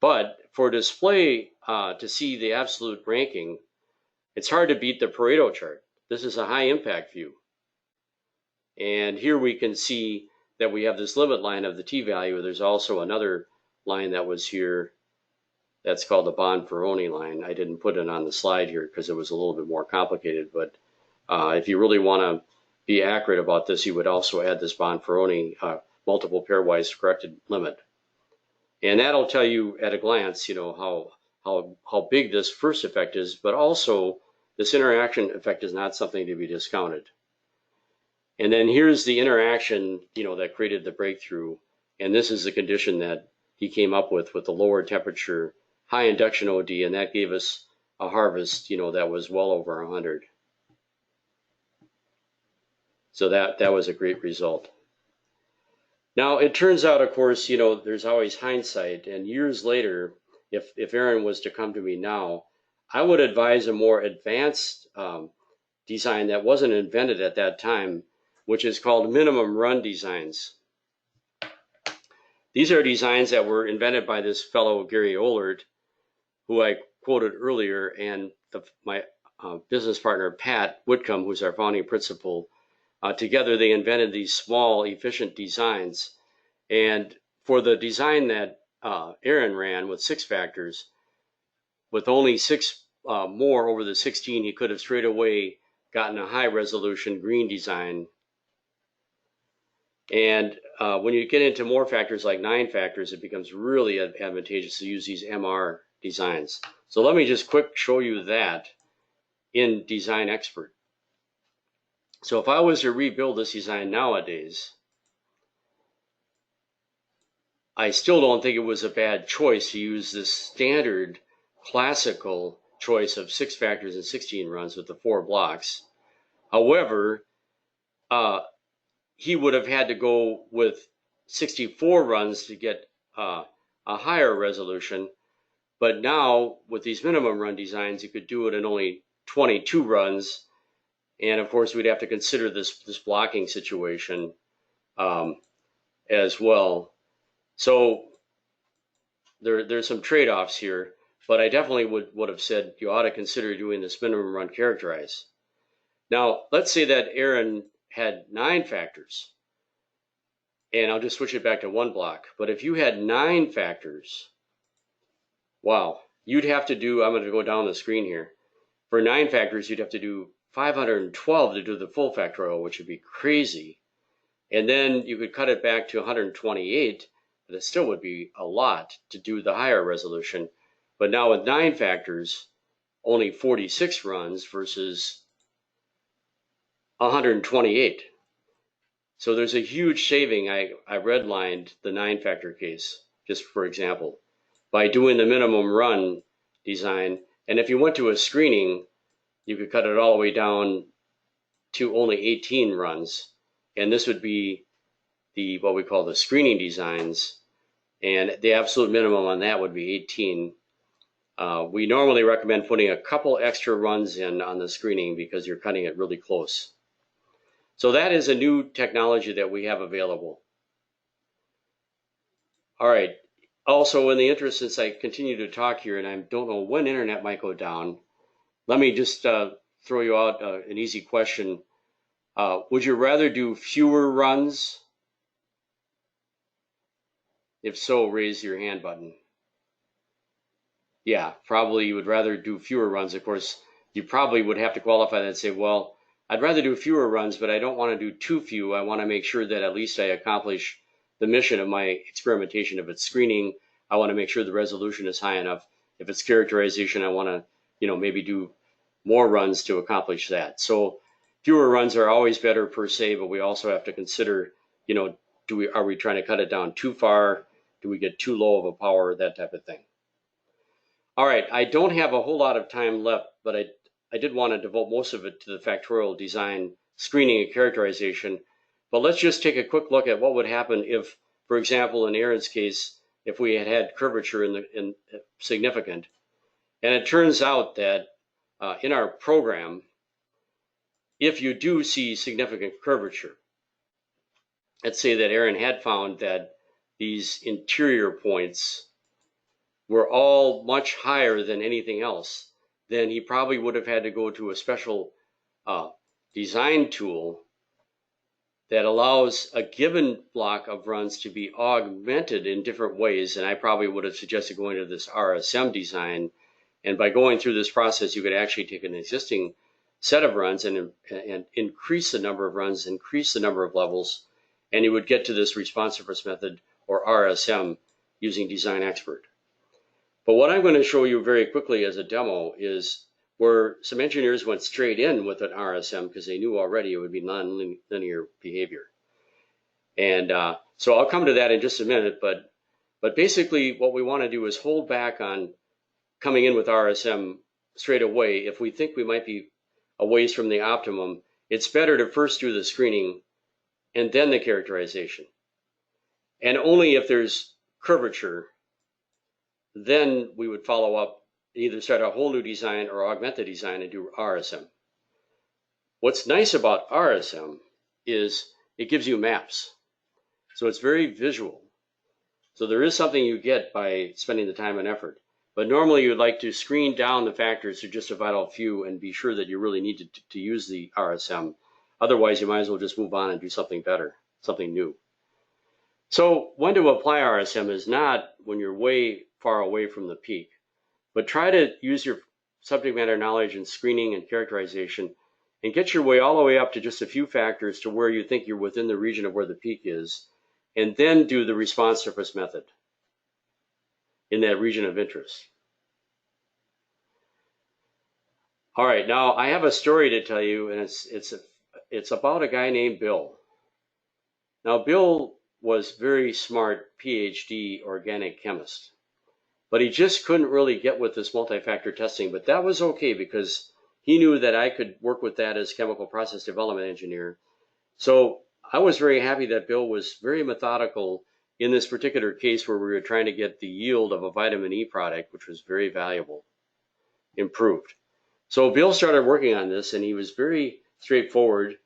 But for display to see the absolute ranking, it's hard to beat the Pareto chart. This is a high impact view. And here we can see that we have this limit line of the t-value. There's also another line that was here that's called the Bonferroni line. I didn't put it on the slide here because it was a little bit more complicated, but if you really want to be accurate about this, you would also add this Bonferroni multiple pairwise corrected limit. And that'll tell you at a glance, how big this first effect is, but also this interaction effect is not something to be discounted. And then here's the interaction, that created the breakthrough. And this is the condition that he came up with the lower temperature, high induction OD, and that gave us a harvest, that was well over 100. So that was a great result. Now, it turns out, of course, there's always hindsight. And years later, if Aaron was to come to me now, I would advise a more advanced design that wasn't invented at that time, which is called minimum run designs. These are designs that were invented by this fellow, Gary Ohlert, who I quoted earlier, and my business partner, Pat Whitcomb, who's our founding principal. Together, they invented these small, efficient designs. And for the design that Aaron ran with 6 factors, with only 6 more over the 16, he could have straight away gotten a high resolution green design. And when you get into more factors like 9 factors, it becomes really advantageous to use these MR designs. So let me just quick show you that in Design Expert. So if I was to rebuild this design nowadays, I still don't think it was a bad choice to use this standard classical choice of 6 factors and 16 runs with the 4 blocks. However, he would have had to go with 64 runs to get a higher resolution. But now with these minimum run designs, you could do it in only 22 runs. And of course, we'd have to consider this blocking situation as well. So there's some trade-offs here, but I definitely would have said you ought to consider doing this minimum run characterize. Now, let's say that Aaron had 9 factors, and I'll just switch it back to 1 block. But if you had 9 factors, wow, you'd have to do, I'm going to go down the screen here. For 9 factors, you'd have to do 512 to do the full factorial, which would be crazy. And then you could cut it back to 128, but it still would be a lot to do the higher resolution. But now with 9 factors, only 46 runs versus 128. So there's a huge saving. I redlined the 9 factor case, just for example, by doing the minimum run design. And if you went to a screening, you could cut it all the way down to only 18 runs. And this would be what we call the screening designs. And the absolute minimum on that would be 18. We normally recommend putting a couple extra runs in on the screening because you're cutting it really close. So that is a new technology that we have available. All right. Also, in the interest, since I continue to talk here and I don't know when internet might go down, let me just throw you out an easy question. Would you rather do fewer runs? If so, raise your hand button. yeah, probably you would rather do fewer runs. Of course, you probably would have to qualify that and say, well, I'd rather do fewer runs, but I don't want to do too few. I want to make sure that at least I accomplish the mission of my experimentation. If it's screening, I want to make sure the resolution is high enough. If it's characterization, I want to, maybe do more runs to accomplish that. So fewer runs are always better per se, but we also have to consider, are we trying to cut it down too far? Do we get too low of a power? That type of thing. All right, I don't have a whole lot of time left, but I did want to devote most of it to the factorial design, screening, and characterization. But let's just take a quick look at what would happen if, for example, in Aaron's case, if we had curvature in significant. And it turns out that in our program, if you do see significant curvature, let's say that Aaron had found that these interior points were all much higher than anything else, then he probably would have had to go to a special design tool that allows a given block of runs to be augmented in different ways. And I probably would have suggested going to this RSM design. And by going through this process, you could actually take an existing set of runs and increase the number of runs, increase the number of levels, and you would get to this responsiveness method, or RSM, using Design Expert. But what I'm going to show you very quickly as a demo is where some engineers went straight in with an RSM because they knew already it would be nonlinear behavior. And so I'll come to that in just a minute, but basically what we want to do is hold back on coming in with RSM straight away. If we think we might be a ways from the optimum, it's better to first do the screening and then the characterization. And only if there's curvature, then we would follow up, either start a whole new design or augment the design and do RSM. What's nice about RSM is it gives you maps. So it's very visual. So there is something you get by spending the time and effort. But normally you'd like to screen down the factors to just a vital few and be sure that you really need to use the RSM. Otherwise, you might as well just move on and do something better, something new. So when to apply RSM is not when you're way far away from the peak, but try to use your subject matter knowledge in screening and characterization and get your way all the way up to just a few factors to where you think you're within the region of where the peak is, and then do the response surface method in that region of interest. All right, now I have a story to tell you, and it's about a guy named Bill. Now, Bill was very smart, PhD organic chemist, but he just couldn't really get with this multi-factor testing. But that was okay because he knew that I could work with that as chemical process development engineer. So I was very happy that Bill was very methodical in this particular case where we were trying to get the yield of a vitamin E product, which was very valuable, improved. So Bill started working on this, and he was very straightforward.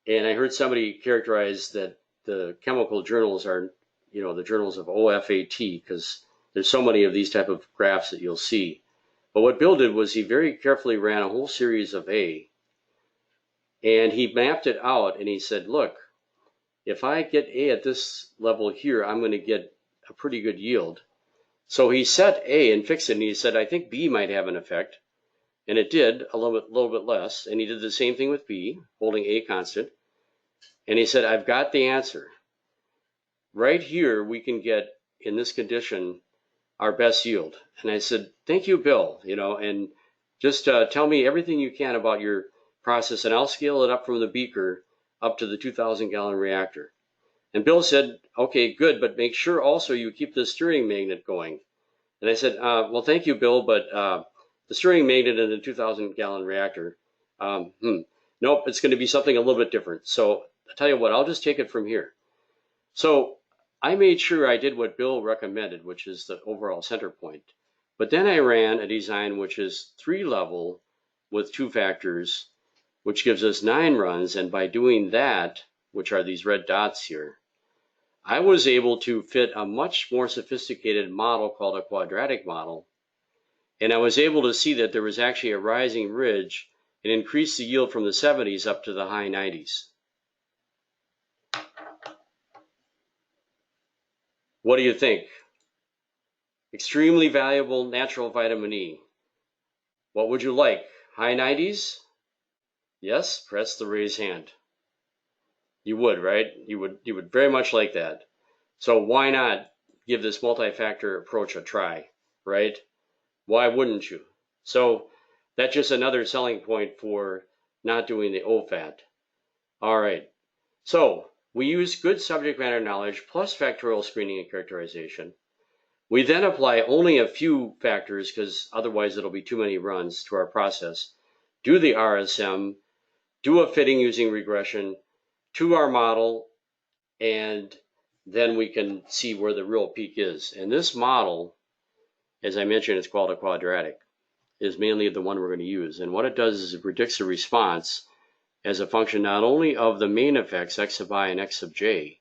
And I heard somebody characterize that the chemical journals are, the journals of OFAT, because there's so many of these type of graphs that you'll see. But what Bill did was he very carefully ran a whole series of A, and he mapped it out, and he said, look, if I get A at this level here, I'm going to get a pretty good yield. So he set A and fixed it, and he said, I think B might have an effect. And it did, a little bit less. And he did the same thing with B, holding A constant. And he said, I've got the answer. Right here, we can get, in this condition, our best yield. And I said, thank you, Bill, and just tell me everything you can about your process, and I'll scale it up from the beaker up to the 2,000-gallon reactor. And Bill said, okay, good, but make sure also you keep the stirring magnet going. And I said, well, thank you, Bill, but the stirring magnet in the 2,000-gallon reactor, nope, it's going to be something a little bit different. So I'll tell you what, I'll just take it from here. So I made sure I did what Bill recommended, which is the overall center point. But then I ran a design which is 3-level with 2 factors, which gives us 9 runs. And by doing that, which are these red dots here, I was able to fit a much more sophisticated model called a quadratic model. And I was able to see that there was actually a rising ridge and increased the yield from the 70s up to the high 90s. What do you think? Extremely valuable natural vitamin E. What would you like? High 90s? Yes, press the raise hand. You would, right? You would very much like that. So why not give this multi-factor approach a try, right? Why wouldn't you? So that's just another selling point for not doing the OFAT. All right. So we use good subject matter knowledge plus factorial screening and characterization. We then apply only a few factors because otherwise it'll be too many runs to our process. Do the RSM, do a fitting using regression to our model, and then we can see where the real peak is. And this model, as I mentioned, it's called a quadratic, is mainly the one we're going to use. And what it does is it predicts the response as a function not only of the main effects, x sub I and x sub j,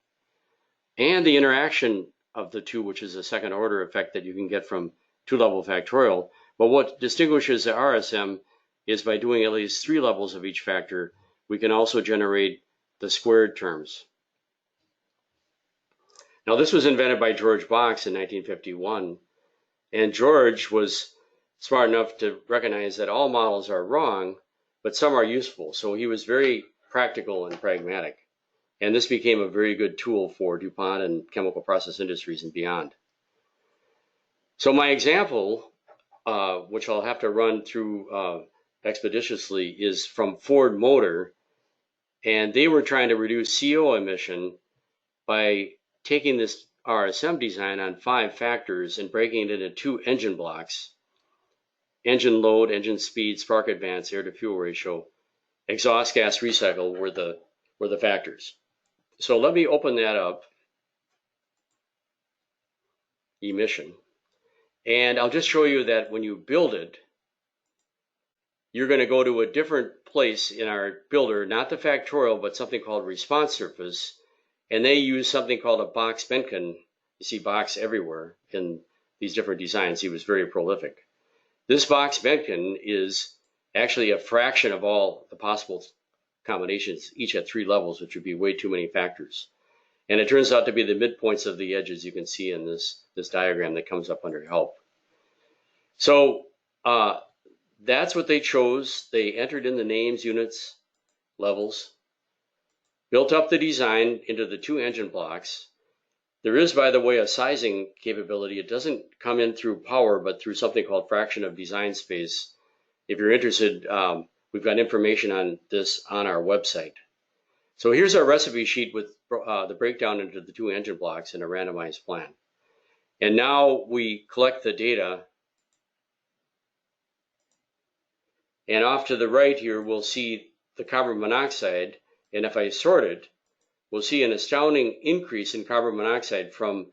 and the interaction of the two, which is a second order effect that you can get from two-level factorial. But what distinguishes the RSM is by doing at least 3 levels of each factor, we can also generate the squared terms. Now, this was invented by George Box in 1951, and George was smart enough to recognize that all models are wrong, but some are useful. So he was very practical and pragmatic. And this became a very good tool for DuPont and chemical process industries and beyond. So my example, which I'll have to run through expeditiously, is from Ford Motor. And they were trying to reduce CO emission by taking this RSM design on 5 factors and breaking it into 2 engine blocks: engine load, engine speed, spark advance, air to fuel ratio, exhaust gas recycle were the factors. So let me open that up, emission, and I'll just show you that when you build it, you're going to go to a different place in our builder, not the factorial, but something called response surface, and they use something called a box Benkin. You see box everywhere in these different designs. He was very prolific. This box Benkin is actually a fraction of all the possible combinations, each at 3 levels, which would be way too many factors. And it turns out to be the midpoints of the edges you can see in this diagram that comes up under help. So that's what they chose. They entered in the names, units, levels, built up the design into the 2 engine blocks. There is, by the way, a sizing capability. It doesn't come in through power, but through something called fraction of design space. If you're interested, we've got information on this on our website. So here's our recipe sheet with the breakdown into the 2 engine blocks in a randomized plan. And now we collect the data. And off to the right here, we'll see the carbon monoxide. And if I sort it, we'll see an astounding increase in carbon monoxide from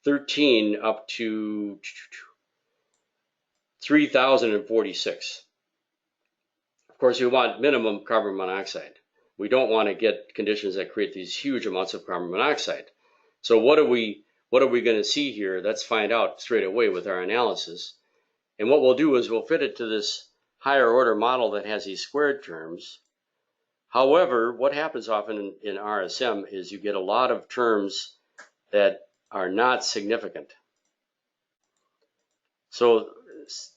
13 up to 3,046. Of course, we want minimum carbon monoxide. We don't want to get conditions that create these huge amounts of carbon monoxide. So what are we going to see here? Let's find out straight away with our analysis. And what we'll do is we'll fit it to this higher order model that has these squared terms. However, what happens often in RSM is you get a lot of terms that are not significant. So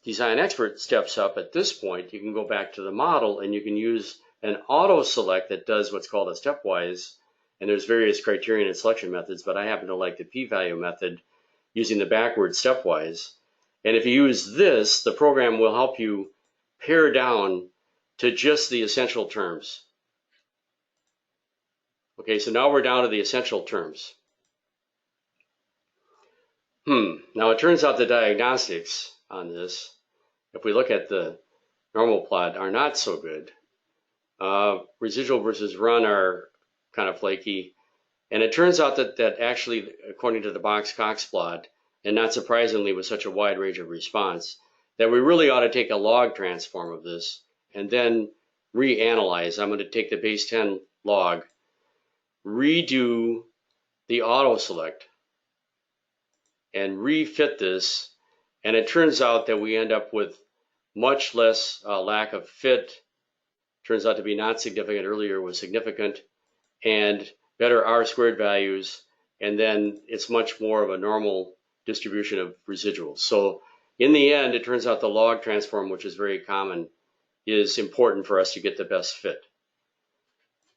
Design Expert steps up at this point. You can go back to the model and you can use an auto select that does what's called a stepwise. And there's various criterion and selection methods, but I happen to like the p-value method using the backward stepwise. And if you use this, the program will help you pare down to just the essential terms. Okay, so now we're down to the essential terms. Now it turns out the diagnostics on this, if we look at the normal plot, are not so good. Residual versus run are kind of flaky. And it turns out that actually, according to the Box-Cox plot, and not surprisingly with such a wide range of response, that we really ought to take a log transform of this and then reanalyze. I'm going to take the base 10 log, redo the auto select, and refit this. And it turns out that we end up with much less lack of fit. Turns out to be not significant. Earlier was significant, and better R squared values. And then it's much more of a normal distribution of residuals. So in the end, it turns out the log transform, which is very common, is important for us to get the best fit.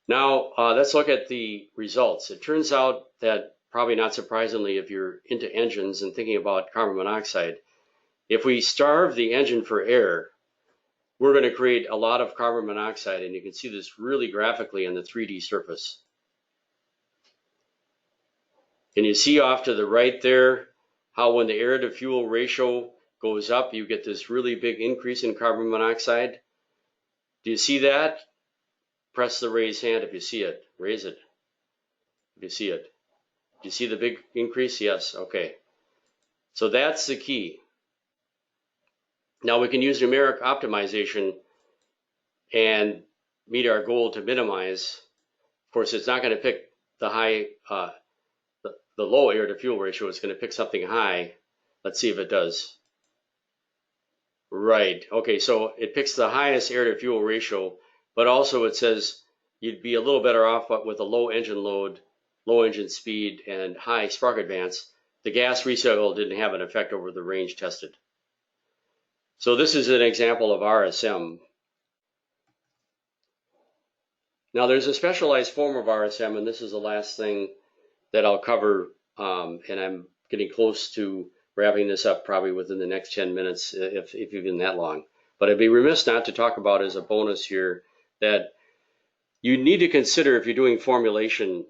Now, let's look at the results. It turns out that, probably not surprisingly, if you're into engines and thinking about carbon monoxide, if we starve the engine for air, we're going to create a lot of carbon monoxide, and you can see this really graphically on the 3D surface. And you see off to the right there how when the air to fuel ratio goes up, you get this really big increase in carbon monoxide. Do you see that? Press the raise hand if you see it. Raise it if you see it. Do you see the big increase? Yes. Okay. So that's the key. Now we can use numeric optimization and meet our goal to minimize. Of course, it's not going to pick the high, the low air to fuel ratio. It's going to pick something high. Let's see if it does. Right. Okay. So it picks the highest air to fuel ratio, but also it says you'd be a little better off with a low engine load, low engine speed, and high spark advance. The gas recycle didn't have an effect over the range tested. So this is an example of RSM. Now there's a specialized form of RSM, and this is the last thing that I'll cover, and I'm getting close to wrapping this up probably within the next 10 minutes, if even that long. But I'd be remiss not to talk about as a bonus here that you need to consider, if you're doing formulation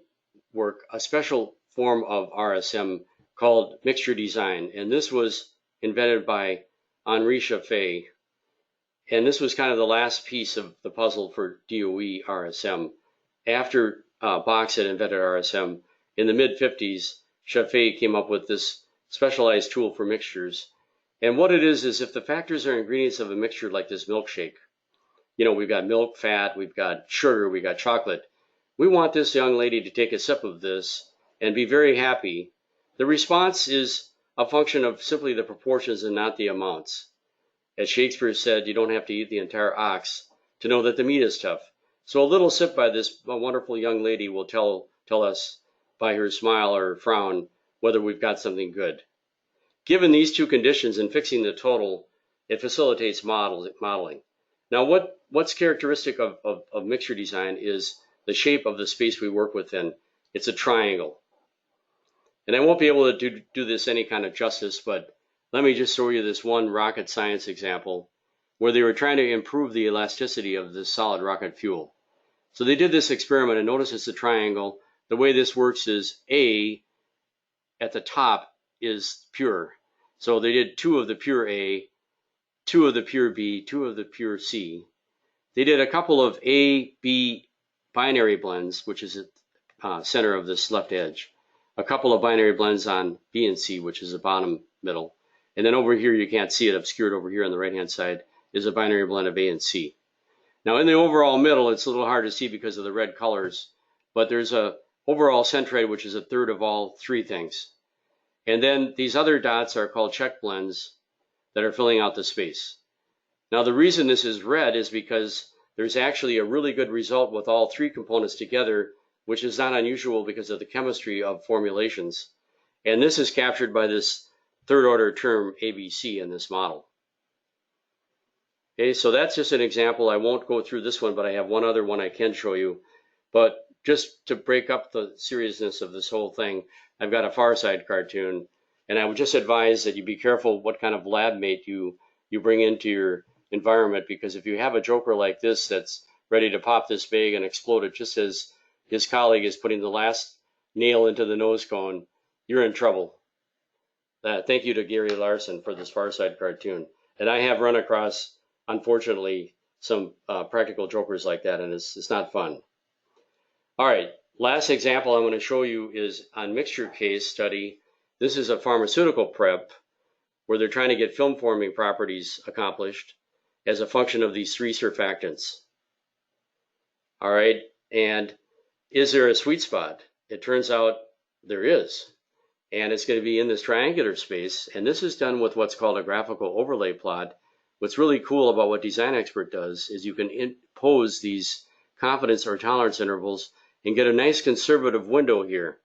work, a special form of RSM called mixture design. And this was invented by Henri Chaffee. And this was kind of the last piece of the puzzle for DOE RSM. After Box had invented RSM, in the mid-50s, Chaffee came up with this specialized tool for mixtures. And what it is if the factors or ingredients of a mixture like this milkshake, you know, we've got milk, fat, we've got sugar, we've got chocolate. We want this young lady to take a sip of this and be very happy. The response is a function of simply the proportions and not the amounts. As Shakespeare said, you don't have to eat the entire ox to know that the meat is tough. So a little sip by this wonderful young lady will tell us by her smile or frown whether we've got something good. Given these two conditions and fixing the total, it facilitates modeling. Now what's characteristic of mixture design is the shape of the space we work within. It's a triangle. And I won't be able to do this any kind of justice, but let me just show you this one rocket science example where they were trying to improve the elasticity of this solid rocket fuel. So they did this experiment, and notice it's a triangle. The way this works is A at the top is pure. So they did 2 of the pure A, 2 of the pure B, 2 of the pure C. They did a couple of A, B binary blends, which is at center of this left edge. A couple of binary blends on B and C, which is the bottom middle. And then over here, you can't see it, obscured over here on the right-hand side, is a binary blend of A and C. Now in the overall middle, it's a little hard to see because of the red colors, but there's a overall centroid, which is a third of all 3 things. And then these other dots are called check blends that are filling out the space. Now the reason this is red is because there's actually a really good result with all 3 components together, which is not unusual because of the chemistry of formulations. And this is captured by this third order term ABC in this model. Okay, so that's just an example. I won't go through this one, but I have one other one I can show you. But just to break up the seriousness of this whole thing, I've got a Far Side cartoon, and I would just advise that you be careful what kind of lab mate you bring into your environment, because if you have a joker like this that's ready to pop this bag and explode it just as his colleague is putting the last nail into the nose cone, you're in trouble. Thank you to Gary Larson for this Far Side cartoon. And I have run across, unfortunately, some practical jokers like that, and it's not fun. All right, last example I'm going to show you is on mixture case study. This is a pharmaceutical prep where they're trying to get film forming properties accomplished as a function of these 3 surfactants. All right, and is there a sweet spot? It turns out there is. And it's going to be in this triangular space, and this is done with what's called a graphical overlay plot. What's really cool about what Design Expert does is you can impose these confidence or tolerance intervals and get a nice conservative window here.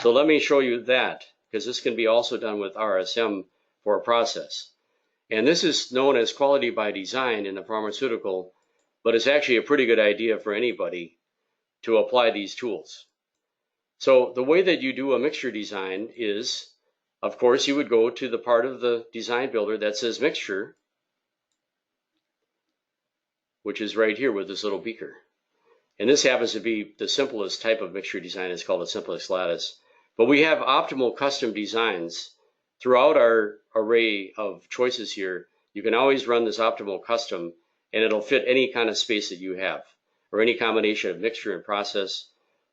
So let me show you that. because this can be also done with RSM for a process. And this is known as quality by design in the pharmaceutical, but it's actually a pretty good idea for anybody to apply these tools. So the way that you do a mixture design is, of course, you would go to the part of the design builder that says mixture, which is right here with this little beaker. And this happens to be the simplest type of mixture design. It's called a simplex lattice. But we have optimal custom designs throughout our array of choices here. You can always run this optimal custom, and it'll fit any kind of space that you have, or any combination of mixture and process.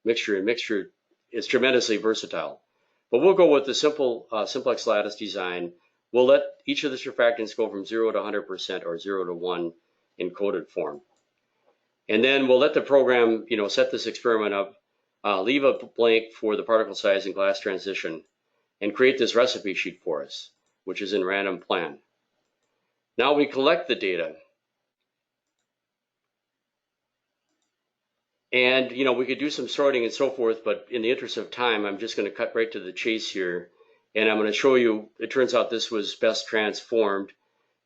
Mixture and mixture is tremendously versatile. But we'll go with the simple simplex lattice design. We'll let each of the surfactants go from 0 to 100% or 0 to 1 in coded form. And then we'll let the program, set this experiment up, leave a blank for the particle size and glass transition, and create this recipe sheet for us, which is in random plan. Now we collect the data. And, we could do some sorting and so forth, but in the interest of time, I'm just going to cut right to the chase here. And I'm going to show you, it turns out this was best transformed.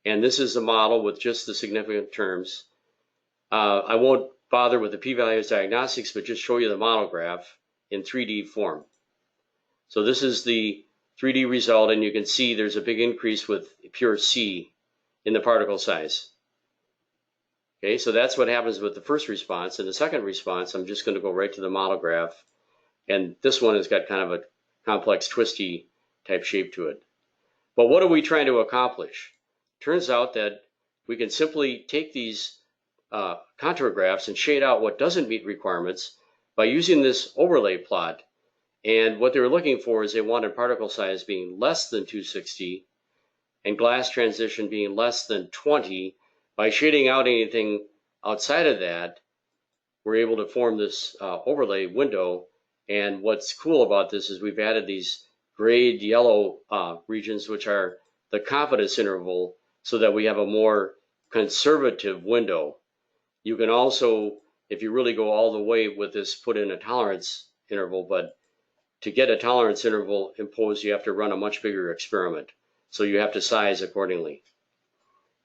And this is the model with just the significant terms. I won't bother with the p-values diagnostics, but just show you the model graph in 3D form. So this is the 3D result, and you can see there's a big increase with pure C in the particle size. Okay, so that's what happens with the first response. And the second response, I'm just going to go right to the model graph. And this one has got kind of a complex, twisty type shape to it. But what are we trying to accomplish? Turns out that we can simply take these contour graphs and shade out what doesn't meet requirements by using this overlay plot. And what they were looking for is they wanted particle size being less than 260 and glass transition being less than 20. By shading out anything outside of that, we're able to form this overlay window. And what's cool about this is we've added these grayed yellow regions, which are the confidence interval, so that we have a more conservative window. You can also, if you really go all the way with this, put in a tolerance interval, but to get a tolerance interval imposed, you have to run a much bigger experiment. So you have to size accordingly.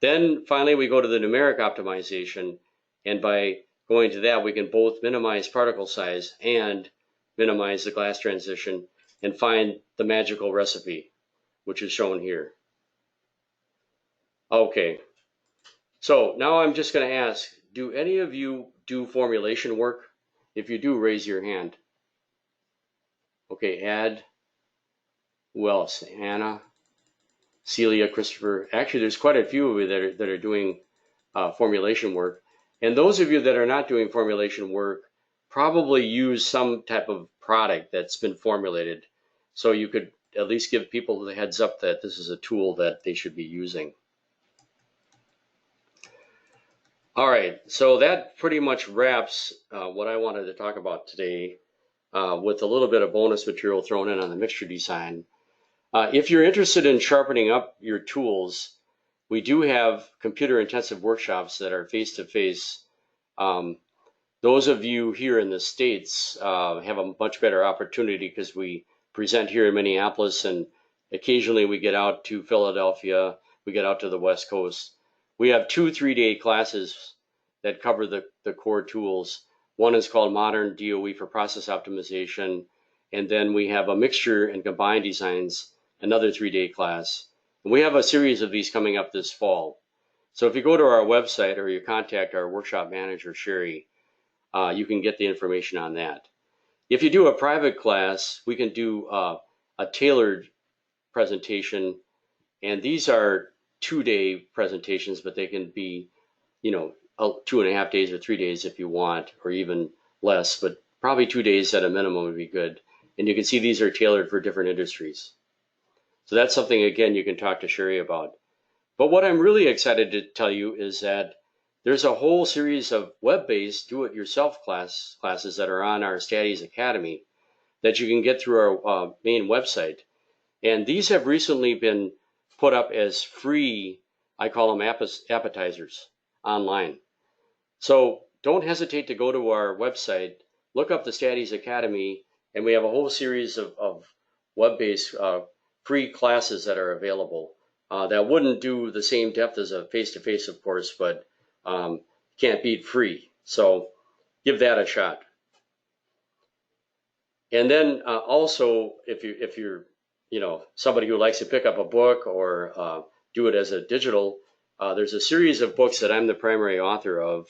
Then finally, we go to the numeric optimization, and by going to that, we can both minimize particle size and minimize the glass transition and find the magical recipe, which is shown here. Okay, so now I'm just going to ask, do any of you do formulation work? If you do, raise your hand. Okay, Ed. Who else? Anna, Celia, Christopher. Actually, there's quite a few of you that are doing formulation work. And those of you that are not doing formulation work probably use some type of product that's been formulated. So you could at least give people the heads up that this is a tool that they should be using. All right, so that pretty much wraps what I wanted to talk about today with a little bit of bonus material thrown in on the mixture design. If you're interested in sharpening up your tools, we do have computer-intensive workshops that are face-to-face. Those of you here in the States have a much better opportunity because we present here in Minneapolis, and occasionally we get out to Philadelphia, we get out to the West Coast. We have 2 3-day classes that cover the core tools. One is called Modern DOE for Process Optimization, and then we have a mixture and combined designs, another 3-day class. And we have a series of these coming up this fall. So if you go to our website or you contact our workshop manager, Sherry, you can get the information on that. If you do a private class, we can do a tailored presentation, and these are 2-day presentations, but they can be, 2.5 days or 3 days if you want, or even less, but probably 2 days at a minimum would be good. And you can see these are tailored for different industries. So that's something, again, you can talk to Sherry about. But what I'm really excited to tell you is that there's a whole series of web-based do-it-yourself classes that are on our Staddies Academy that you can get through our main website. And these have recently been put up as free, I call them appetizers, online. So don't hesitate to go to our website, look up the Staddies Academy, and we have a whole series of web-based free classes that are available that wouldn't do the same depth as a face-to-face, of course, but can't beat free. So give that a shot. And then also, if you're somebody who likes to pick up a book or do it as a digital, there's a series of books that I'm the primary author of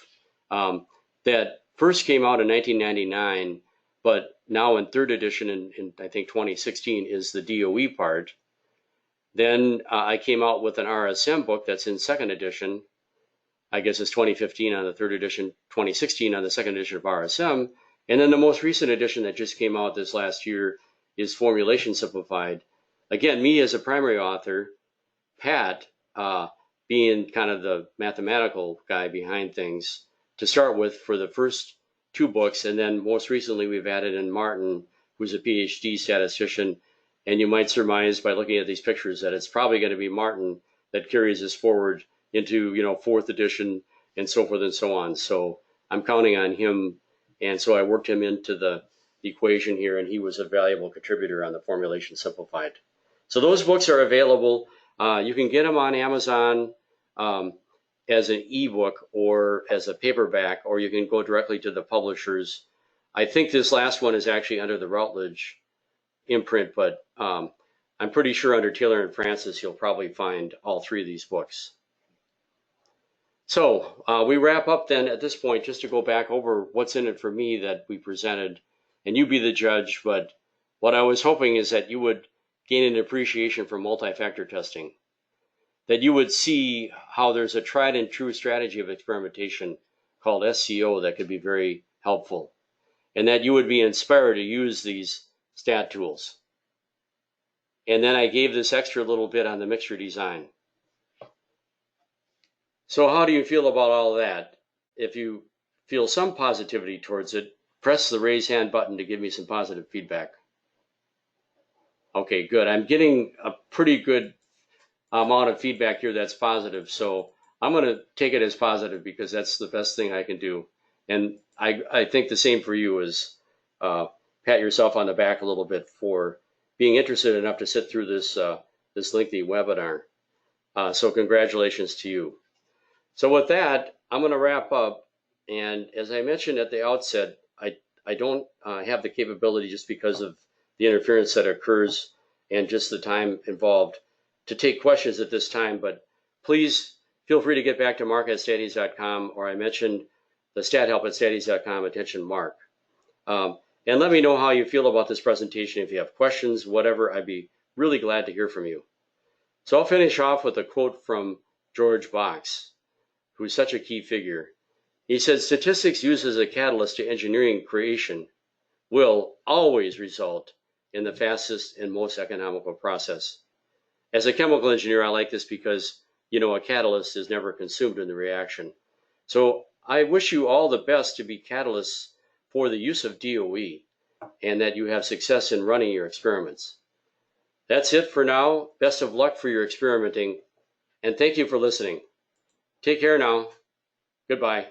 that first came out in 1999, but now in third edition in I think 2016 is the DOE part. Then I came out with an RSM book that's in second edition. I guess it's 2015 on the third edition, 2016 on the second edition of RSM. And then the most recent edition that just came out this last year is Formulation Simplified. Again, me as a primary author, Pat being kind of the mathematical guy behind things to start with for the first two books. And then most recently we've added in Martin, who's a PhD statistician. And you might surmise by looking at these pictures that it's probably going to be Martin that carries this forward into fourth edition and so forth and so on. So I'm counting on him, and so I worked him into the equation here, and he was a valuable contributor on the Formulation Simplified. So those books are available. You can get them on Amazon as an ebook or as a paperback, or you can go directly to the publishers. I think this last one is actually under the Routledge imprint, but I'm pretty sure under Taylor and Francis you'll probably find all three of these books. So we wrap up then at this point, just to go back over what's in it for me that we presented, and you be the judge, but what I was hoping is that you would gain an appreciation for multi-factor testing, that you would see how there's a tried and true strategy of experimentation called SCO that could be very helpful, and that you would be inspired to use these stat tools. And then I gave this extra little bit on the mixture design. So how do you feel about all that? If you feel some positivity towards it, press the raise hand button to give me some positive feedback. Okay, good. I'm getting a pretty good amount of feedback here that's positive, so I'm going to take it as positive because that's the best thing I can do. And I think the same for you is pat yourself on the back a little bit for being interested enough to sit through this this lengthy webinar. So congratulations to you. So with that, I'm going to wrap up. And as I mentioned at the outset, I don't have the capability, just because of the interference that occurs and just the time involved, to take questions at this time. But please feel free to get back to mark@states.com, or I mentioned the stathelp@states.com. Attention, Mark. And let me know how you feel about this presentation. If you have questions, whatever, I'd be really glad to hear from you. So I'll finish off with a quote from George Box, who's such a key figure. He said, "Statistics used as a catalyst to engineering creation will always result in the fastest and most economical process." As a chemical engineer, I like this because, a catalyst is never consumed in the reaction. So I wish you all the best to be catalysts for the use of DOE, and that you have success in running your experiments. That's it for now. Best of luck for your experimenting, and thank you for listening. Take care now. Goodbye.